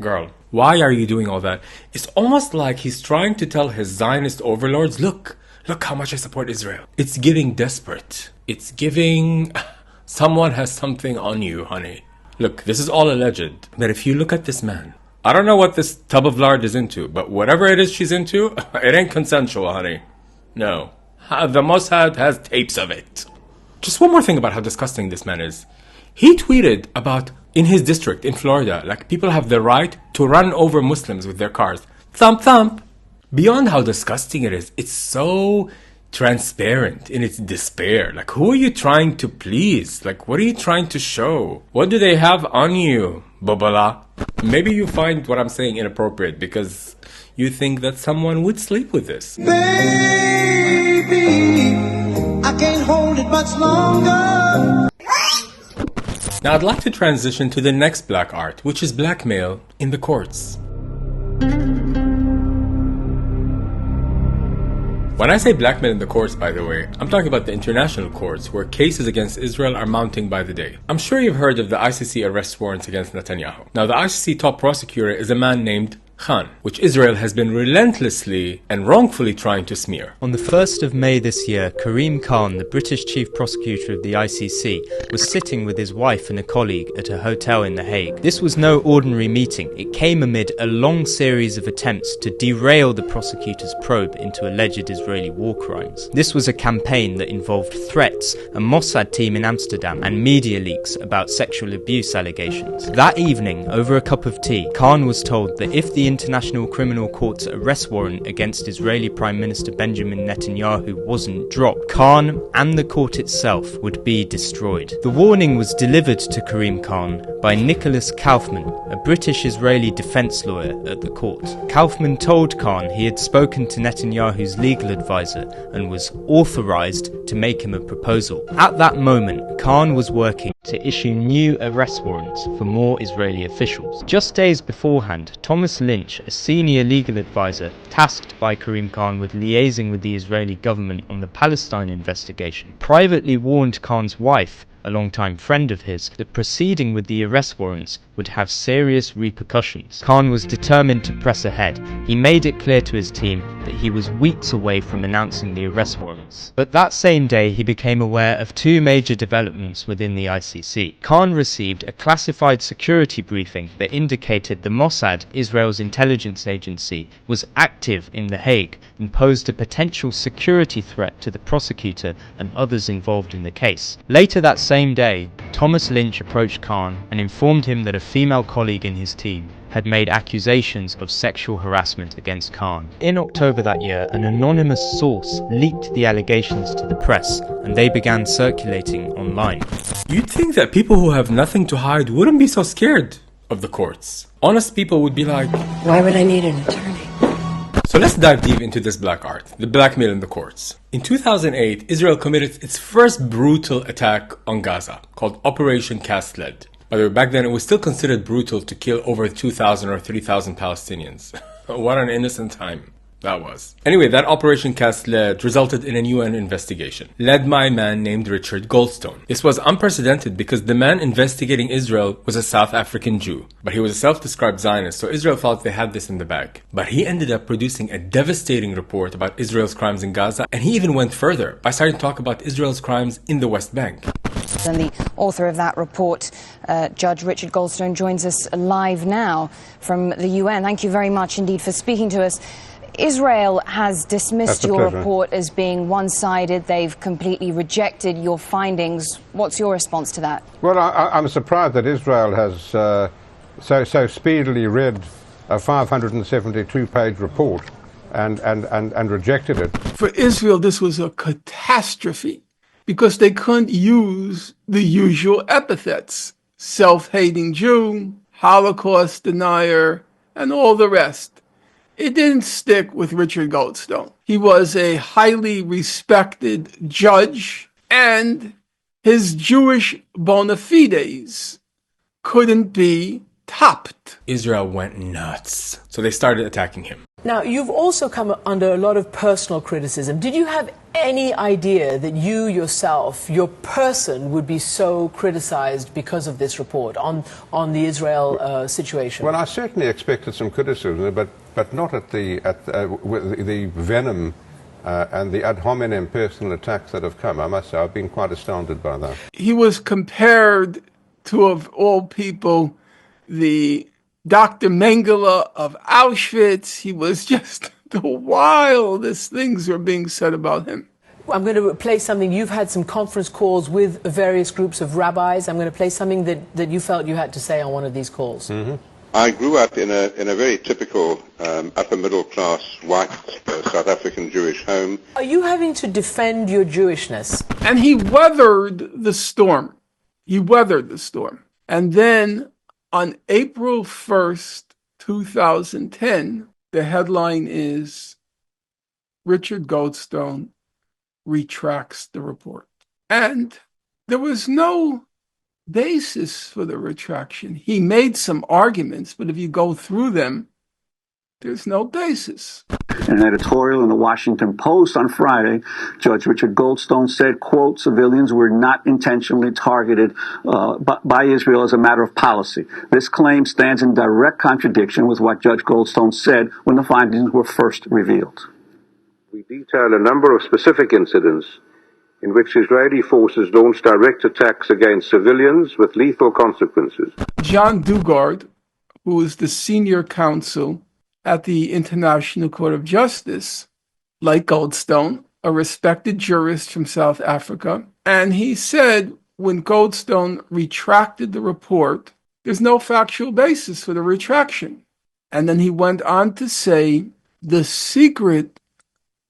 Girl, why are you doing all that? It's almost like he's trying to tell his Zionist overlords, look how much I support Israel. It's giving desperate. It's giving, someone has something on you, honey. Look, this is all alleged, but if you look at this man, I don't know what this tub of lard is into, but whatever it is she's into, it ain't consensual, honey. No. The Mossad has tapes of it. Just one more thing about how disgusting this man is. He tweeted about, in his district in Florida, like, people have the right to run over Muslims with their cars. Thump, thump. Beyond how disgusting it is, it's so transparent in its despair. Like, who are you trying to please? Like, what are you trying to show? What do they have on you, Babala? Maybe you find what I'm saying inappropriate because you think that someone would sleep with this. Baby, I can't hold it much longer. Now I'd like to transition to the next black art, which is blackmail in the courts. When I say blackmail in the courts, by the way, I'm talking about the international courts where cases against Israel are mounting by the day. I'm sure you've heard of the ICC arrest warrants against Netanyahu. Now the ICC top prosecutor is a man named Khan, which Israel has been relentlessly and wrongfully trying to smear. On the 1st of May this year, Karim Khan, the British chief prosecutor of the ICC, was sitting with his wife and a colleague at a hotel in The Hague. This was no ordinary meeting. It came amid a long series of attempts to derail the prosecutor's probe into alleged Israeli war crimes. This was a campaign that involved threats, a Mossad team in Amsterdam, and media leaks about sexual abuse allegations. That evening, over a cup of tea, Khan was told that if the International Criminal Court's arrest warrant against Israeli Prime Minister Benjamin Netanyahu wasn't dropped, Khan and the court itself would be destroyed. The warning was delivered to Karim Khan by Nicholas Kaufman, a British-Israeli defense lawyer at the court. Kaufman told Khan he had spoken to Netanyahu's legal advisor and was authorized to make him a proposal. At that moment, Khan was working to issue new arrest warrants for more Israeli officials. Just days beforehand, Thomas Lynch, a senior legal advisor tasked by Karim Khan with liaising with the Israeli government on the Palestine investigation, privately warned Khan's wife, a longtime friend of his, that proceeding with the arrest warrants would have serious repercussions. Khan was determined to press ahead. He made it clear to his team that he was weeks away from announcing the arrest warrants. But that same day, he became aware of two major developments within the ICC. Khan received a classified security briefing that indicated the Mossad, Israel's intelligence agency, was active in The Hague and posed a potential security threat to the prosecutor and others involved in the case. Later that same day, Thomas Lynch approached Khan and informed him that a female colleague in his team had made accusations of sexual harassment against Khan. In October that year, an anonymous source leaked the allegations to the press, and they began circulating online. You'd think that people who have nothing to hide wouldn't be so scared of the courts. Honest people would be like, why would I need an attorney? So let's dive deep into this black art, the blackmail in the courts. In 2008, Israel committed its first brutal attack on Gaza, called Operation Cast Lead. By the way, back then it was still considered brutal to kill over 2,000 or 3,000 Palestinians. What an innocent time that was. Anyway, that Operation Cast Lead resulted in a UN investigation, led by a man named Richard Goldstone. This was unprecedented because the man investigating Israel was a South African Jew, but he was a self-described Zionist, so Israel thought they had this in the bag. But he ended up producing a devastating report about Israel's crimes in Gaza, and he even went further by starting to talk about Israel's crimes in the West Bank. And the author of that report, Judge Richard Goldstone, joins us live now from the UN. Thank you very much indeed for speaking to us. Israel has dismissed your report as being one-sided. They've completely rejected your findings. What's your response to that? Well, I'm surprised that Israel has so speedily read a 572-page report and rejected it. For Israel, this was a catastrophe because they couldn't use the usual epithets: self-hating Jew, Holocaust denier, and all the rest. It didn't stick with Richard Goldstone. He was a highly respected judge, and his Jewish bona fides couldn't be topped. Israel went nuts, so they started attacking him. Now, you've also come under a lot of personal criticism. Did you have any idea that you yourself, your person, would be so criticized because of this report on the Israel situation? Well, I certainly expected some criticism, but not at the venom and the ad hominem personal attacks that have come. I must say, I've been quite astounded by that. He was compared to, of all people, the Dr. Mengele of Auschwitz. He was just the wildest things were being said about him. I'm going to play something. You've had some conference calls with various groups of rabbis. I'm going to play something that you felt you had to say on one of these calls. Mm-hmm. I grew up in a very typical upper middle class white South African Jewish home. Are you having to defend your Jewishness? And he weathered the storm. He weathered the storm. And then on April 1st, 2010, the headline is Richard Goldstone retracts the report. And there was no basis for the retraction. He made some arguments, but if you go through them, there's no basis. In an editorial in the Washington Post on Friday, Judge Richard Goldstone said, quote, civilians were not intentionally targeted by Israel as a matter of policy. This claim stands in direct contradiction with what Judge Goldstone said when the findings were first revealed. We detail a number of specific incidents in which Israeli forces launched direct attacks against civilians with lethal consequences. John Dugard, who is the senior counsel at the International Court of Justice, like Goldstone, a respected jurist from South Africa, and he said when Goldstone retracted the report, there's no factual basis for the retraction. And then he went on to say the secret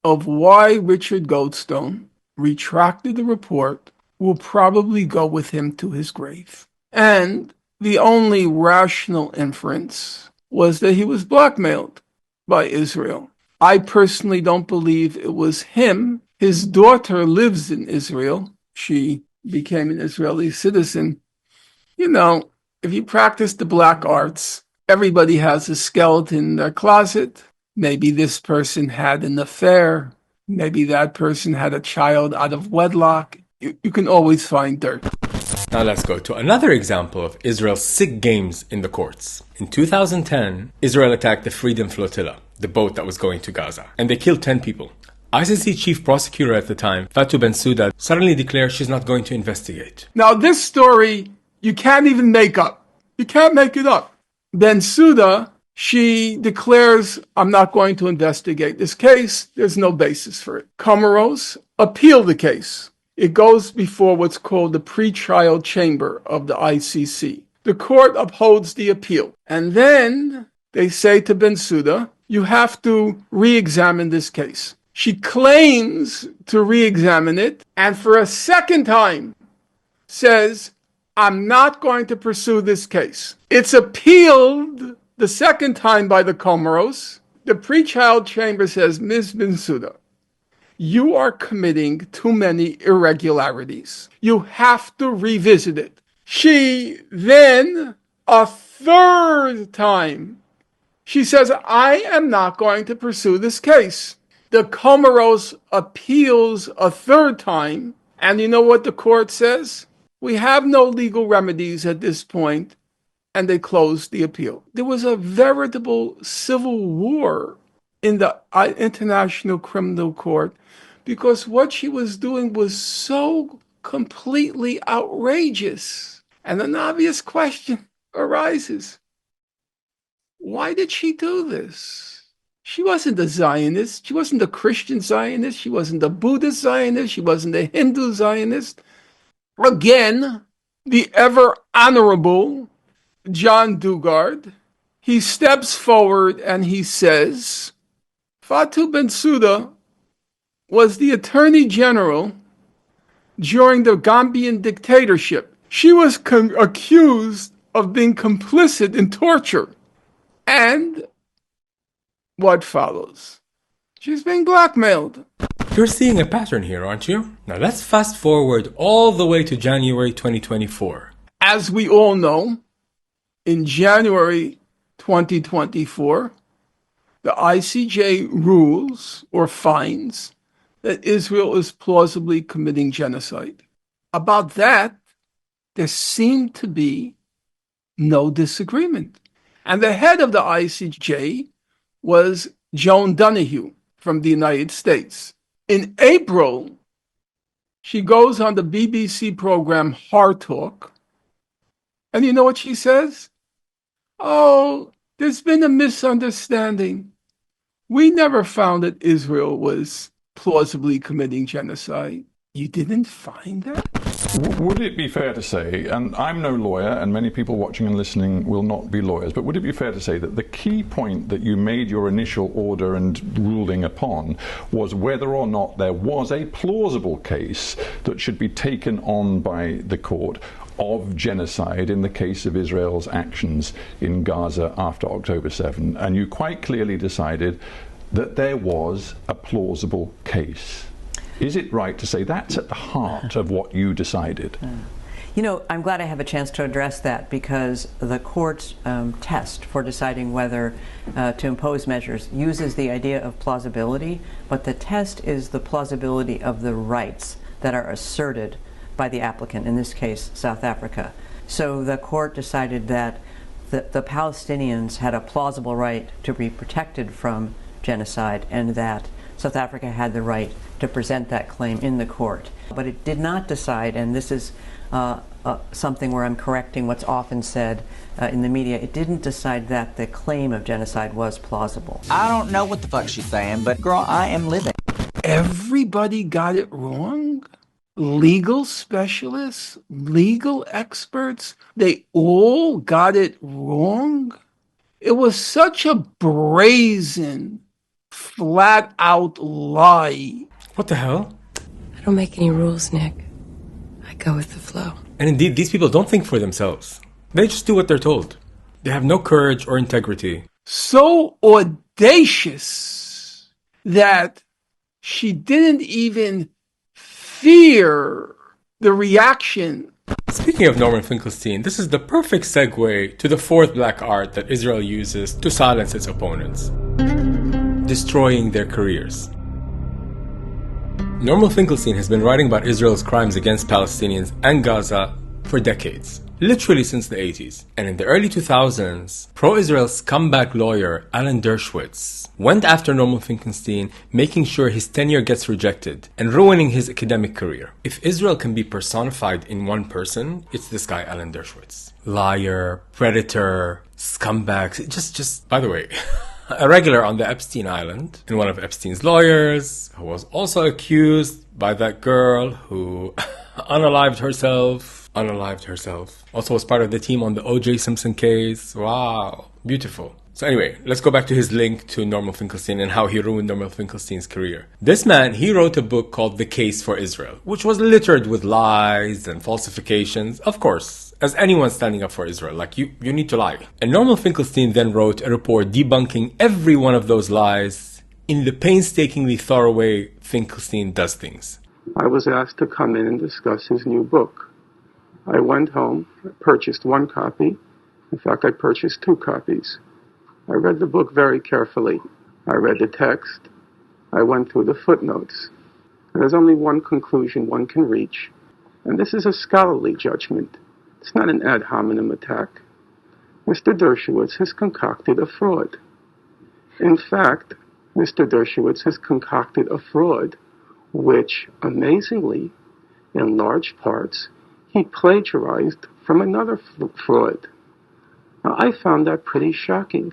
of why Richard Goldstone retracted the report will probably go with him to his grave. And the only rational inference was that he was blackmailed by Israel. I personally don't believe it was him. His daughter lives in Israel. She became an Israeli citizen. You know, if you practice the black arts, everybody has a skeleton in their closet. Maybe this person had an affair. Maybe that person had a child out of wedlock. You can always find dirt. Now let's go to another example of Israel's sick games in the courts. In 2010, Israel attacked the Freedom Flotilla, the boat that was going to Gaza, and they killed 10 people. ICC chief prosecutor at the time, Fatou Bensouda, suddenly declared she's not going to investigate. Now this story, you can't even make up. You can't make it up. Bensouda, she declares, I'm not going to investigate this case. There's no basis for it. Comoros appeal the case. It goes before what's called the pretrial chamber of the ICC. The court upholds the appeal. And then they say to Bensouda, you have to re-examine this case. She claims to re-examine it, and for a second time says, I'm not going to pursue this case. It's appealed the second time by the Comoros. The pretrial chamber says, Ms. Bensouda, you are committing too many irregularities. You have to revisit it. She then, a third time, she says, I am not going to pursue this case. The Comoros appeals a third time, and you know what the court says? We have no legal remedies at this point, and they closed the appeal. There was a veritable civil war in the International Criminal Court because what she was doing was so completely outrageous. And an obvious question arises. Why did she do this? She wasn't a Zionist. She wasn't a Christian Zionist. She wasn't a Buddhist Zionist. She wasn't a Hindu Zionist. Again, the ever honorable John Dugard, he steps forward and he says, Fatou Bensouda was the Attorney General during the Gambian dictatorship. She was accused of being complicit in torture. And what follows? She's being blackmailed. You're seeing a pattern here, aren't you? Now let's fast forward all the way to January 2024. As we all know, in January 2024, the ICJ rules or finds that Israel is plausibly committing genocide. About that, there seemed to be no disagreement. And the head of the ICJ was Joan Donoghue from the United States. In April, she goes on the BBC program Hard Talk, and you know what she says? Oh, there's been a misunderstanding. We never found that Israel was plausibly committing genocide. You didn't find that? Would it be fair to say, and I'm no lawyer, and many people watching and listening will not be lawyers, but would it be fair to say that the key point that you made your initial order and ruling upon was whether or not there was a plausible case that should be taken on by the court of genocide in the case of Israel's actions in Gaza after October 7, and you quite clearly decided that there was a plausible case. Is it right to say that's at the heart of what you decided? You know, I'm glad I have a chance to address that because the court's test for deciding whether to impose measures uses the idea of plausibility, but the test is the plausibility of the rights that are asserted by the applicant, in this case, South Africa. So the court decided that the Palestinians had a plausible right to be protected from genocide and that South Africa had the right to present that claim in the court. But it did not decide, and this is something where I'm correcting what's often said in the media, it didn't decide that the claim of genocide was plausible. I don't know what the fuck she's saying, but girl, I am living. Everybody got it wrong? Legal specialists, legal experts, they all got it wrong? It was such a brazen, flat-out lie. What the hell? I don't make any rules, Nick. I go with the flow. And indeed, these people don't think for themselves. They just do what they're told. They have no courage or integrity. So audacious that she didn't even fear the reaction. Speaking of Norman Finkelstein, this is the perfect segue to the fourth black art that Israel uses to silence its opponents, destroying their careers. Norman Finkelstein has been writing about Israel's crimes against Palestinians and Gaza for decades, literally since the 80s. And in the early 2000s, pro-Israel scumbag lawyer Alan Dershowitz went after Norman Finkelstein, making sure his tenure gets rejected and ruining his academic career. If Israel can be personified in one person, it's this guy Alan Dershowitz. Liar, predator, scumbag, just by the way, a regular on the Epstein Island, and one of Epstein's lawyers, who was also accused by that girl who unalived herself. Also was part of the team on the O.J. Simpson case. Wow, beautiful. So anyway, let's go back to his link to Norman Finkelstein and how he ruined Norman Finkelstein's career. This man, he wrote a book called The Case for Israel, which was littered with lies and falsifications, of course, as anyone standing up for Israel. Like, you need to lie. And Norman Finkelstein then wrote a report debunking every one of those lies in the painstakingly thorough way Finkelstein does things. I was asked to come in and discuss his new book. I went home, purchased one copy. In fact, I purchased 2 copies. I read the book very carefully. I read the text. I went through the footnotes. There's only one conclusion one can reach, and this is a scholarly judgment. It's not an ad hominem attack. Mr. Dershowitz has concocted a fraud. In fact, Mr. Dershowitz has concocted a fraud which, amazingly, in large parts, he plagiarized from another fraud. Now, I found that pretty shocking.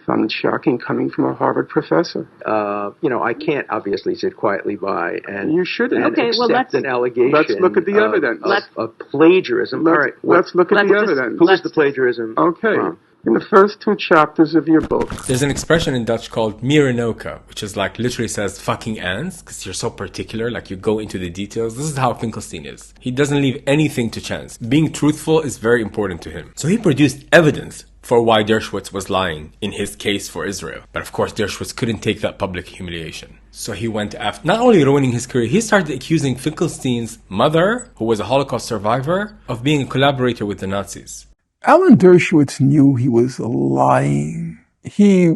Found it shocking coming from a Harvard professor. I can't obviously sit quietly by and you shouldn't. And accept an allegation. Let's look at the evidence. Of plagiarism. All right, let's look at the evidence. Who is the plagiarism? Okay. From? In the first 2 chapters of your book, there's an expression in Dutch called mirenoka, which is like literally says fucking ants, because you're so particular, like you go into the details. This is how Finkelstein is. He doesn't leave anything to chance. Being truthful is very important to him. So he produced evidence for why Dershowitz was lying in his case for Israel. But of course, Dershowitz couldn't take that public humiliation. So he went after, not only ruining his career, he started accusing Finkelstein's mother, who was a Holocaust survivor, of being a collaborator with the Nazis. Alan Dershowitz knew he was lying. He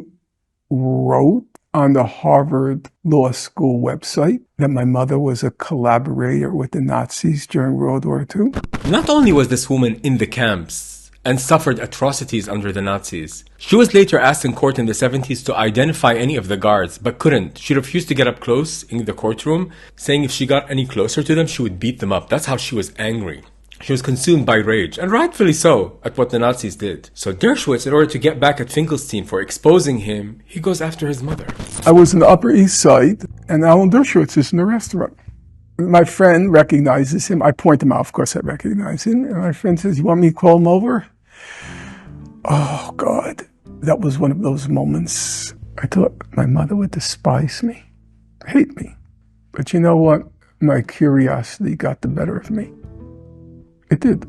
wrote on the Harvard Law School website that my mother was a collaborator with the Nazis during World War II. Not only was this woman in the camps and suffered atrocities under the Nazis, she was later asked in court in the 70s to identify any of the guards, but couldn't. She refused to get up close in the courtroom, saying if she got any closer to them, she would beat them up. That's how she was angry. She was consumed by rage, and rightfully so, at what the Nazis did. So Dershowitz, in order to get back at Finkelstein for exposing him, he goes after his mother. I was in the Upper East Side, and Alan Dershowitz is in the restaurant. My friend recognizes him. I point him out, of course I recognize him. And my friend says, "You want me to call him over?" Oh, God. That was one of those moments. I thought my mother would despise me, hate me. But you know what? My curiosity got the better of me. It did.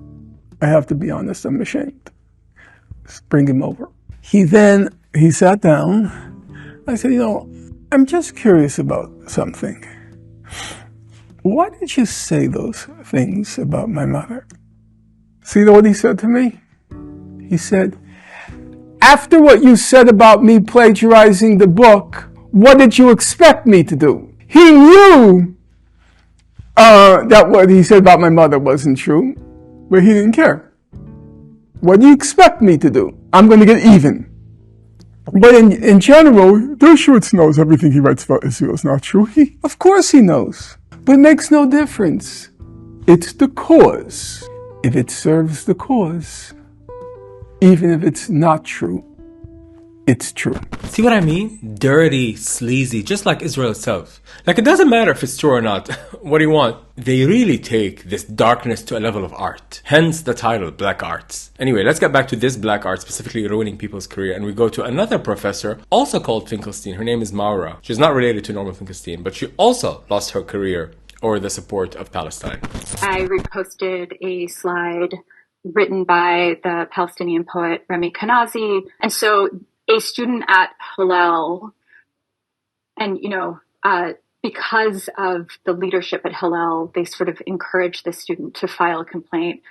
I have to be honest, I'm ashamed. Just bring him over. He sat down. I said, I'm just curious about something. Why did you say those things about my mother? So you know what he said to me? He said, after what you said about me plagiarizing the book, what did you expect me to do? He knew that what he said about my mother wasn't true. But he didn't care. What do you expect me to do? I'm going to get even. But in general, Dershowitz knows everything he writes about Israel is not true. Of course he knows. But it makes no difference. It's the cause. If it serves the cause, even if it's not true, it's true. See what I mean? Dirty, sleazy, just like Israel itself. Like, it doesn't matter if it's true or not. What do you want? They really take this darkness to a level of art. Hence the title, Black Arts. Anyway, let's get back to this black art, specifically ruining people's career. And we go to another professor, also called Finkelstein. Her name is Maura. She's not related to Norman Finkelstein, but she also lost her career or the support of Palestine. I reposted a slide written by the Palestinian poet Remy Kanazi. And so a student at Hillel, and, because of the leadership at Hillel, they sort of encouraged the student to file a complaint,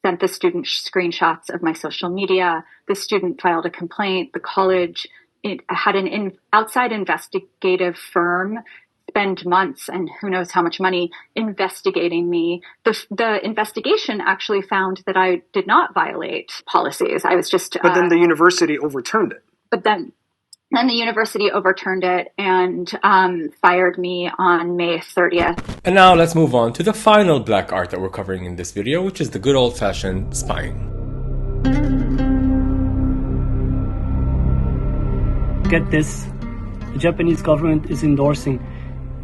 sent the student screenshots of my social media. The student filed a complaint. The college had an outside investigative firm spend months and who knows how much money investigating me. The investigation actually found that I did not violate policies. I was just... But then the university overturned it. But then the university overturned it and fired me on May 30th. And now let's move on to the final black art that we're covering in this video, which is the good old-fashioned spying. Get this, the Japanese government is endorsing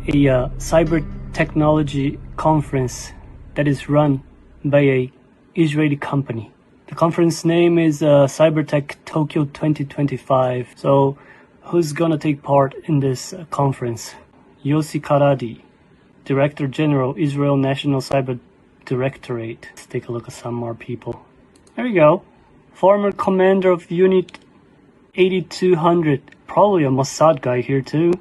a cyber technology conference that is run by a Israeli company. The conference name is Cybertech Tokyo 2025. So who's gonna take part in this conference? Yossi Karadi, Director General, Israel National Cyber Directorate. Let's take a look at some more people. There we go. Former commander of Unit 8200. Probably a Mossad guy here too.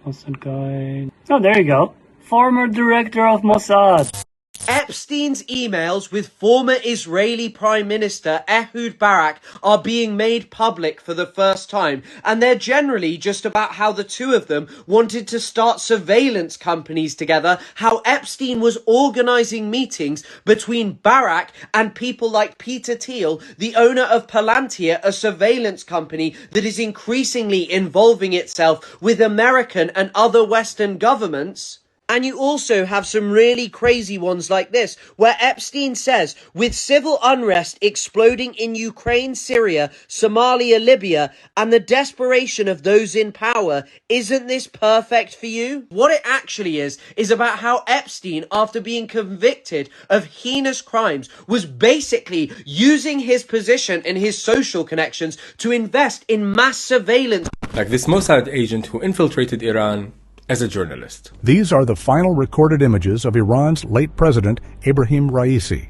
Mossad guy. Oh, there you go. Former director of Mossad. Epstein's emails with former Israeli Prime Minister Ehud Barak are being made public for the first time, and they're generally just about how the two of them wanted to start surveillance companies together, how Epstein was organizing meetings between Barak and people like Peter Thiel, the owner of Palantir, a surveillance company that is increasingly involving itself with American and other Western governments. And you also have some really crazy ones like this, where Epstein says, with civil unrest exploding in Ukraine, Syria, Somalia, Libya, and the desperation of those in power, isn't this perfect for you? What it actually is about how Epstein, after being convicted of heinous crimes, was basically using his position and his social connections to invest in mass surveillance. Like this Mossad agent who infiltrated Iran as a journalist. These are the final recorded images of Iran's late president, Ebrahim Raisi.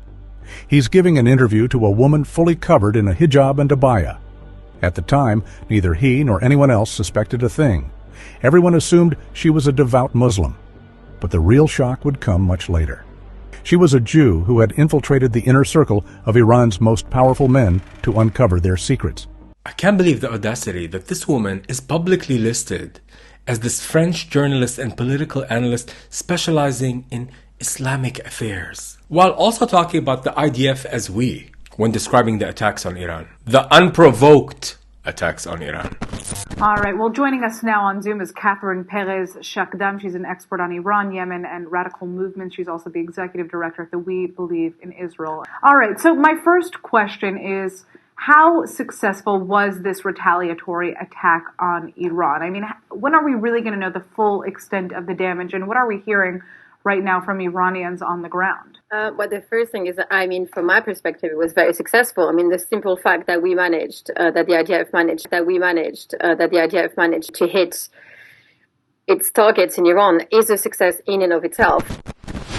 He's giving an interview to a woman fully covered in a hijab and abaya. At the time, neither he nor anyone else suspected a thing. Everyone assumed she was a devout Muslim. But the real shock would come much later. She was a Jew who had infiltrated the inner circle of Iran's most powerful men to uncover their secrets. I can't believe the audacity that this woman is publicly listed as this French journalist and political analyst specializing in Islamic affairs, while also talking about the IDF as we, when describing the attacks on Iran. The unprovoked attacks on Iran. All right, well, joining us now on Zoom is Catherine Perez Shakdam. She's an expert on Iran, Yemen, and radical movements. She's also the executive director of the We Believe in Israel. All right, so my first question is, how successful was this retaliatory attack on Iran? I mean, when are we really going to know the full extent of the damage, and what are we hearing right now from Iranians on the ground? Well, the first thing is, I mean, from my perspective, it was very successful. I mean, the simple fact that we managed, that the IDF managed to hit its targets in Iran is a success in and of itself.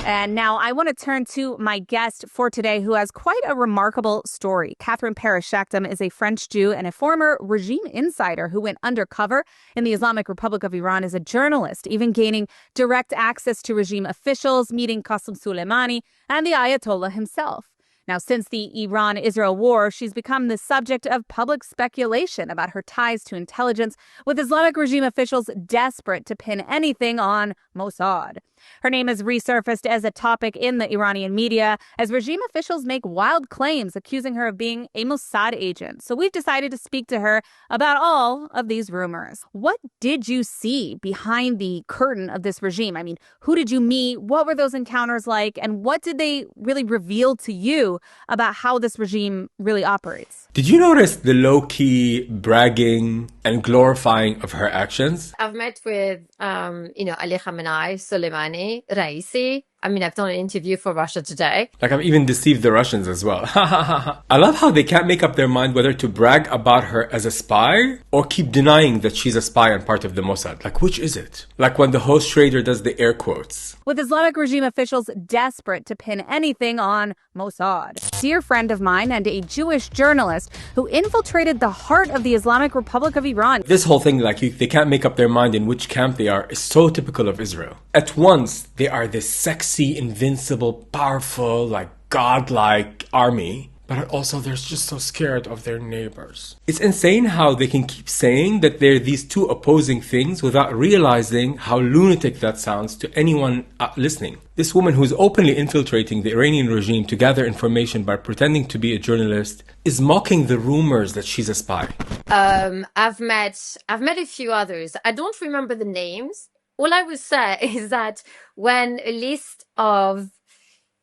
And now I want to turn to my guest for today, who has quite a remarkable story. Catherine Perez Shakdam is a French Jew and a former regime insider who went undercover in the Islamic Republic of Iran as a journalist, even gaining direct access to regime officials, meeting Qasem Soleimani and the Ayatollah himself. Now, since the Iran-Israel war, she's become the subject of public speculation about her ties to intelligence, with Islamic regime officials desperate to pin anything on Mossad. Her name has resurfaced as a topic in the Iranian media as regime officials make wild claims accusing her of being a Mossad agent. So we've decided to speak to her about all of these rumors. What did you see behind the curtain of this regime? I mean, who did you meet? What were those encounters like? And what did they really reveal to you about how this regime really operates? Did you notice the low-key bragging and glorifying of her actions? I've met with, Ali Khamenei, Soleimani, Raisi. I mean, I've done an interview for Russia Today. Like, I've even deceived the Russians as well. I love how they can't make up their mind whether to brag about her as a spy or keep denying that she's a spy and part of the Mossad. Like, which is it? Like when the host trader does the air quotes. With Islamic regime officials desperate to pin anything on Mossad. A dear friend of mine and a Jewish journalist who infiltrated the heart of the Islamic Republic of Iran. This whole thing, like, they can't make up their mind in which camp they are, is so typical of Israel. At once, they are this sexy, invincible, powerful, like godlike army, but also they're just so scared of their neighbors. It's insane how they can keep saying that they're these two opposing things without realizing how lunatic that sounds to anyone listening. This woman who's openly infiltrating the Iranian regime to gather information by pretending to be a journalist is mocking the rumors that she's a spy. I've met a few others. I don't remember the names. All I would say is that when a list of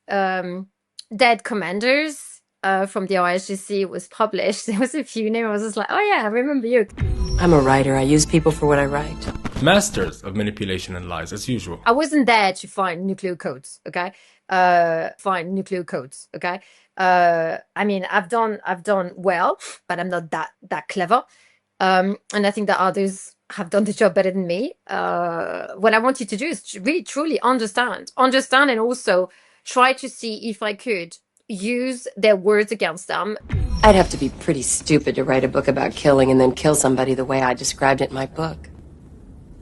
dead commanders from the IRGC was published, there was a few names. I was just like, oh yeah, I remember you. I'm a writer. I use people for what I write. Masters of manipulation and lies, as usual. I wasn't there to find nuclear codes, okay? I mean, I've done well, but I'm not that clever. And I think that others have done the job better than me. What I wanted to do is really truly understand and also try to see if I could use their words against them. I'd have to be pretty stupid to write a book about killing and then kill somebody the way I described it in my book.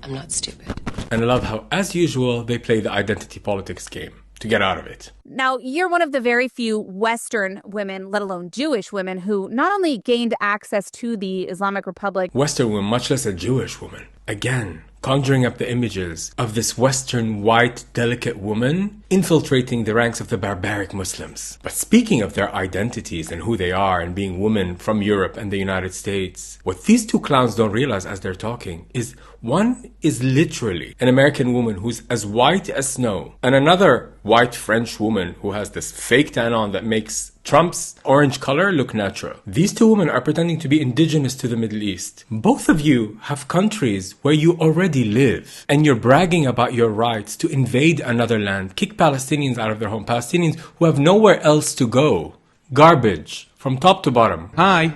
I'm not stupid. And I love how, as usual, they play the identity politics game to get out of it. Now, you're one of the very few Western women, let alone Jewish women, who not only gained access to the Islamic Republic. Western woman, much less a Jewish woman. Again, conjuring up the images of this Western, white, delicate woman infiltrating the ranks of the barbaric Muslims. But speaking of their identities and who they are and being women from Europe and the United States, what these two clowns don't realize as they're talking is one is literally an American woman who's as white as snow, and another white French woman who has this fake tan on that makes Trump's orange color look natural. These two women are pretending to be indigenous to the Middle East. Both of you have countries where you already live, and you're bragging about your rights to invade another land, kick Palestinians out of their home, Palestinians who have nowhere else to go. Garbage from top to bottom. Hi.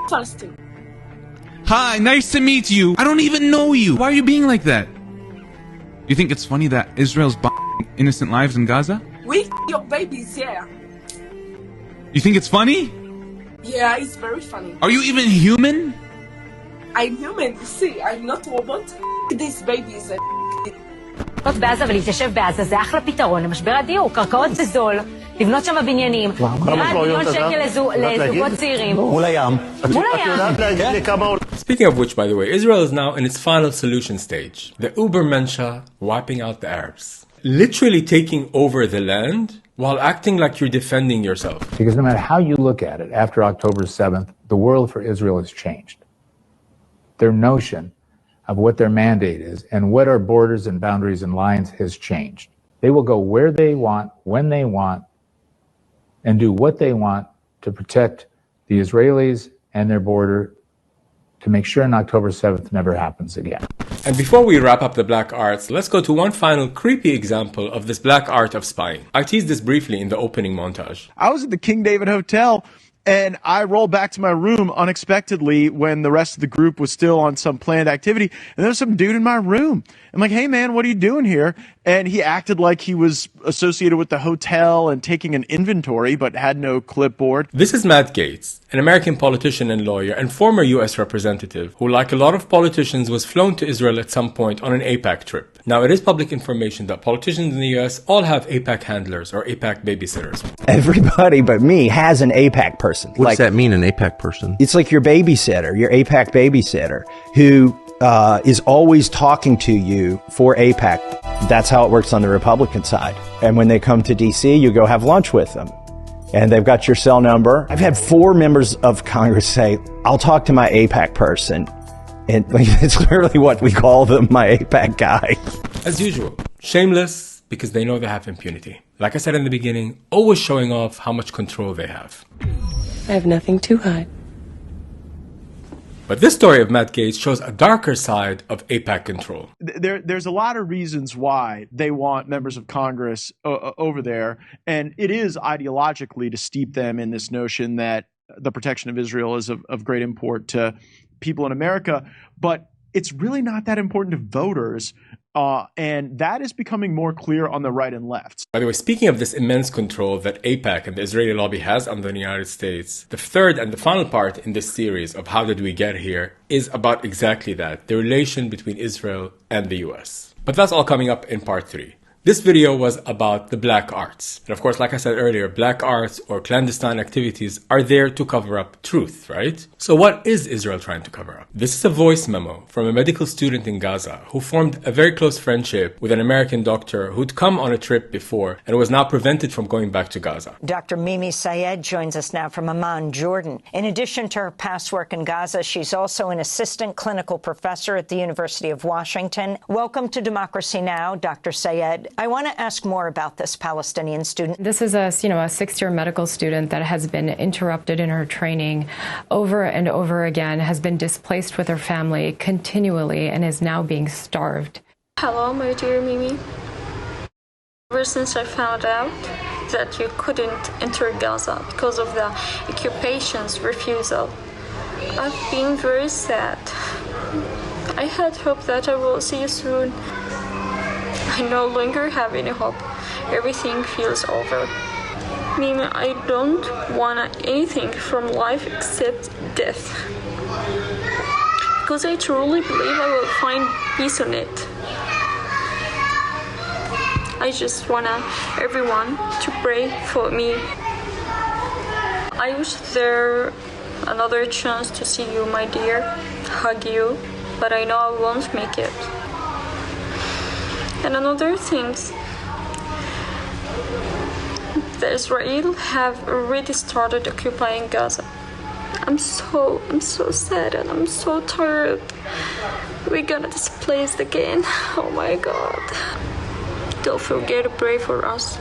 Palestine. Hi, nice to meet you. I don't even know you. Why are you being like that? You think it's funny that Israel's innocent lives in Gaza? We your babies, yeah. You think it's funny? Yeah, it's very funny. Are you even human? I'm human, you see. I'm not robot. This baby is a בעזה ולהתיישב בעזה זה אחלה פתרון למשבר הדיור, קרקעות בזול, לבנות שם בניינים, דירת מיליון שקל לזוגות צעירים. מול הים. Speaking of which, by the way, Israel is now in its final solution stage. The Ubermensch wiping out the Arabs. Literally taking over the land while acting like you're defending yourself. Because no matter how you look at it, after October 7th, the world for Israel has changed. Their notion of what their mandate is and what our borders and boundaries and lines has changed. They will go where they want, when they want, and do what they want to protect the Israelis and their border to make sure on October 7th never happens again. And before we wrap up the black arts, let's go to one final creepy example of this black art of spying. I teased this briefly in the opening montage. I was at the King David Hotel, and I rolled back to my room unexpectedly when the rest of the group was still on some planned activity. And there was some dude in my room. I'm like, hey, man, what are you doing here? And he acted like he was associated with the hotel and taking an inventory, but had no clipboard. This is Matt Gaetz, an American politician and lawyer and former U.S. representative who, like a lot of politicians, was flown to Israel at some point on an AIPAC trip. Now, it is public information that politicians in the U.S. all have AIPAC handlers or AIPAC babysitters. Everybody but me has an AIPAC person. What does that mean, an AIPAC person? It's like your babysitter, your AIPAC babysitter, who is always talking to you for AIPAC. That's how it works on the Republican side. And when they come to D.C., you go have lunch with them. And they've got your cell number. I've had 4 members of Congress say, I'll talk to my AIPAC person. And it's literally what we call them, my AIPAC guy. As usual, shameless because they know they have impunity. Like I said in the beginning, always showing off how much control they have. I have nothing to hide. But this story of Matt Gaetz shows a darker side of AIPAC control. There's a lot of reasons why they want members of Congress over there, and it is ideologically to steep them in this notion that the protection of Israel is of great import to people in America, but it's really not that important to voters. And that is becoming more clear on the right and left. By the way, speaking of this immense control that AIPAC and the Israeli lobby has on the United States, the third and the final part in this series of How Did We Get Here is about exactly that, the relation between Israel and the US. But that's all coming up in part 3. This video was about the black arts. And of course, like I said earlier, black arts or clandestine activities are there to cover up truth, right? So what is Israel trying to cover up? This is a voice memo from a medical student in Gaza who formed a very close friendship with an American doctor who'd come on a trip before and was now prevented from going back to Gaza. Dr. Mimi Sayed joins us now from Amman, Jordan. In addition to her past work in Gaza, she's also an assistant clinical professor at the University of Washington. Welcome to Democracy Now!, Dr. Sayed. I want to ask more about this Palestinian student. This is a sixth-year medical student that has been interrupted in her training over and over again, has been displaced with her family continually, and is now being starved. Hello, my dear Mimi. Ever since I found out that you couldn't enter Gaza because of the occupation's refusal, I've been very sad. I had hoped that I will see you soon. I no longer have any hope. Everything feels over. Mimi, I don't want anything from life except death. Because I truly believe I will find peace in it. I just want everyone to pray for me. I wish there another chance to see you, my dear, hug you, but I know I won't make it. And another thing, the Israel have already started occupying Gaza. I'm so sad and I'm so tired. We're gonna displaced again. Oh my God. Don't forget to pray for us.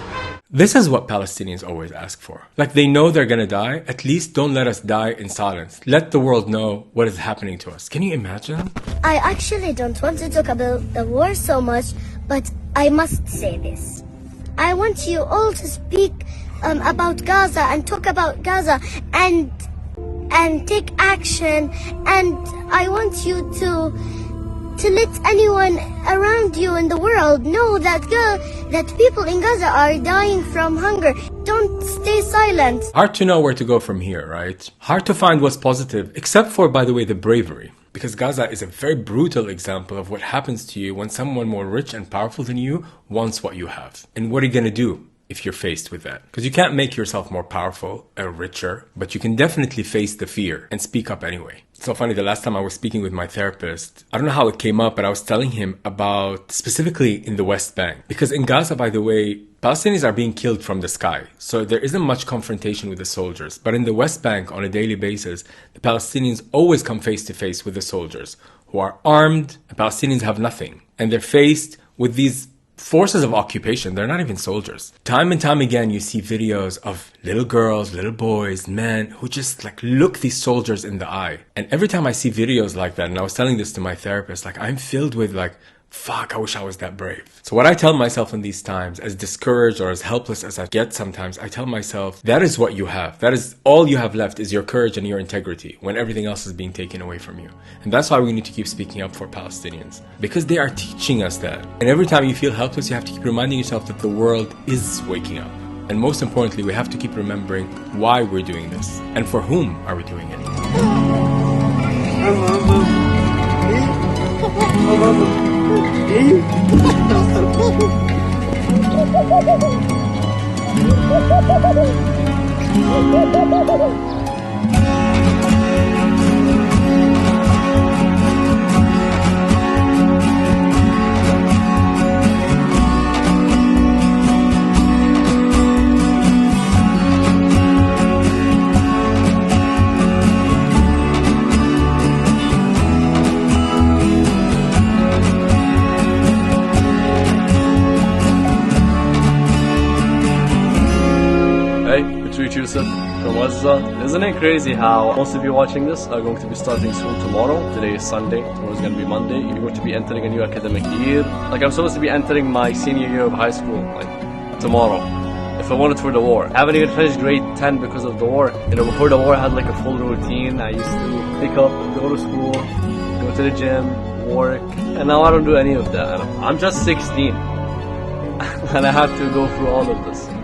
This is what Palestinians always ask for. Like, they know they're gonna die, at least don't let us die in silence. Let the world know what is happening to us. Can you imagine? I actually don't want to talk about the war so much, but I must say this. I want you all to speak about Gaza and talk about Gaza and take action, and I want you to let anyone around you in the world know that people in Gaza are dying from hunger. Don't stay silent. Hard to know where to go from here, right? Hard to find what's positive, except for, by the way, the bravery. Because Gaza is a very brutal example of what happens to you when someone more rich and powerful than you wants what you have. And what are you going to do if you're faced with that? Because you can't make yourself more powerful or richer, but you can definitely face the fear and speak up anyway. It's so funny, the last time I was speaking with my therapist, I don't know how it came up, but I was telling him about specifically in the West Bank. Because in Gaza, by the way, Palestinians are being killed from the sky. So there isn't much confrontation with the soldiers. But in the West Bank, on a daily basis, the Palestinians always come face to face with the soldiers who are armed. The Palestinians have nothing. And they're faced with these forces of occupation. They're not even soldiers. Time and time again, you see videos of little girls, little boys, men who just look these soldiers in the eye. And every time I see videos like that, and I was telling this to my therapist, I'm filled with fuck, I wish I was that brave. So what I tell myself in these times, as discouraged or as helpless as I get sometimes, I tell myself, that is what you have. That is all you have left, is your courage and your integrity when everything else is being taken away from you. And that's why we need to keep speaking up for Palestinians. Because they are teaching us that. And every time you feel helpless, you have to keep reminding yourself that the world is waking up. And most importantly, we have to keep remembering why we're doing this. And for whom are we doing it? Sweet Yusuf from Gaza. Isn't it crazy how most of you watching this are going to be starting school tomorrow? Today is Sunday, tomorrow is going to be Monday. You're going to be entering a new academic year. Like, I'm supposed to be entering my senior year of high school, like, tomorrow. If I wanted for the war. I haven't even finished grade 10 because of the war. You know, before the war I had like a full routine. I used to pick up, go to school, go to the gym, work, and now I don't do any of that. I'm just 16 and I have to go through all of this.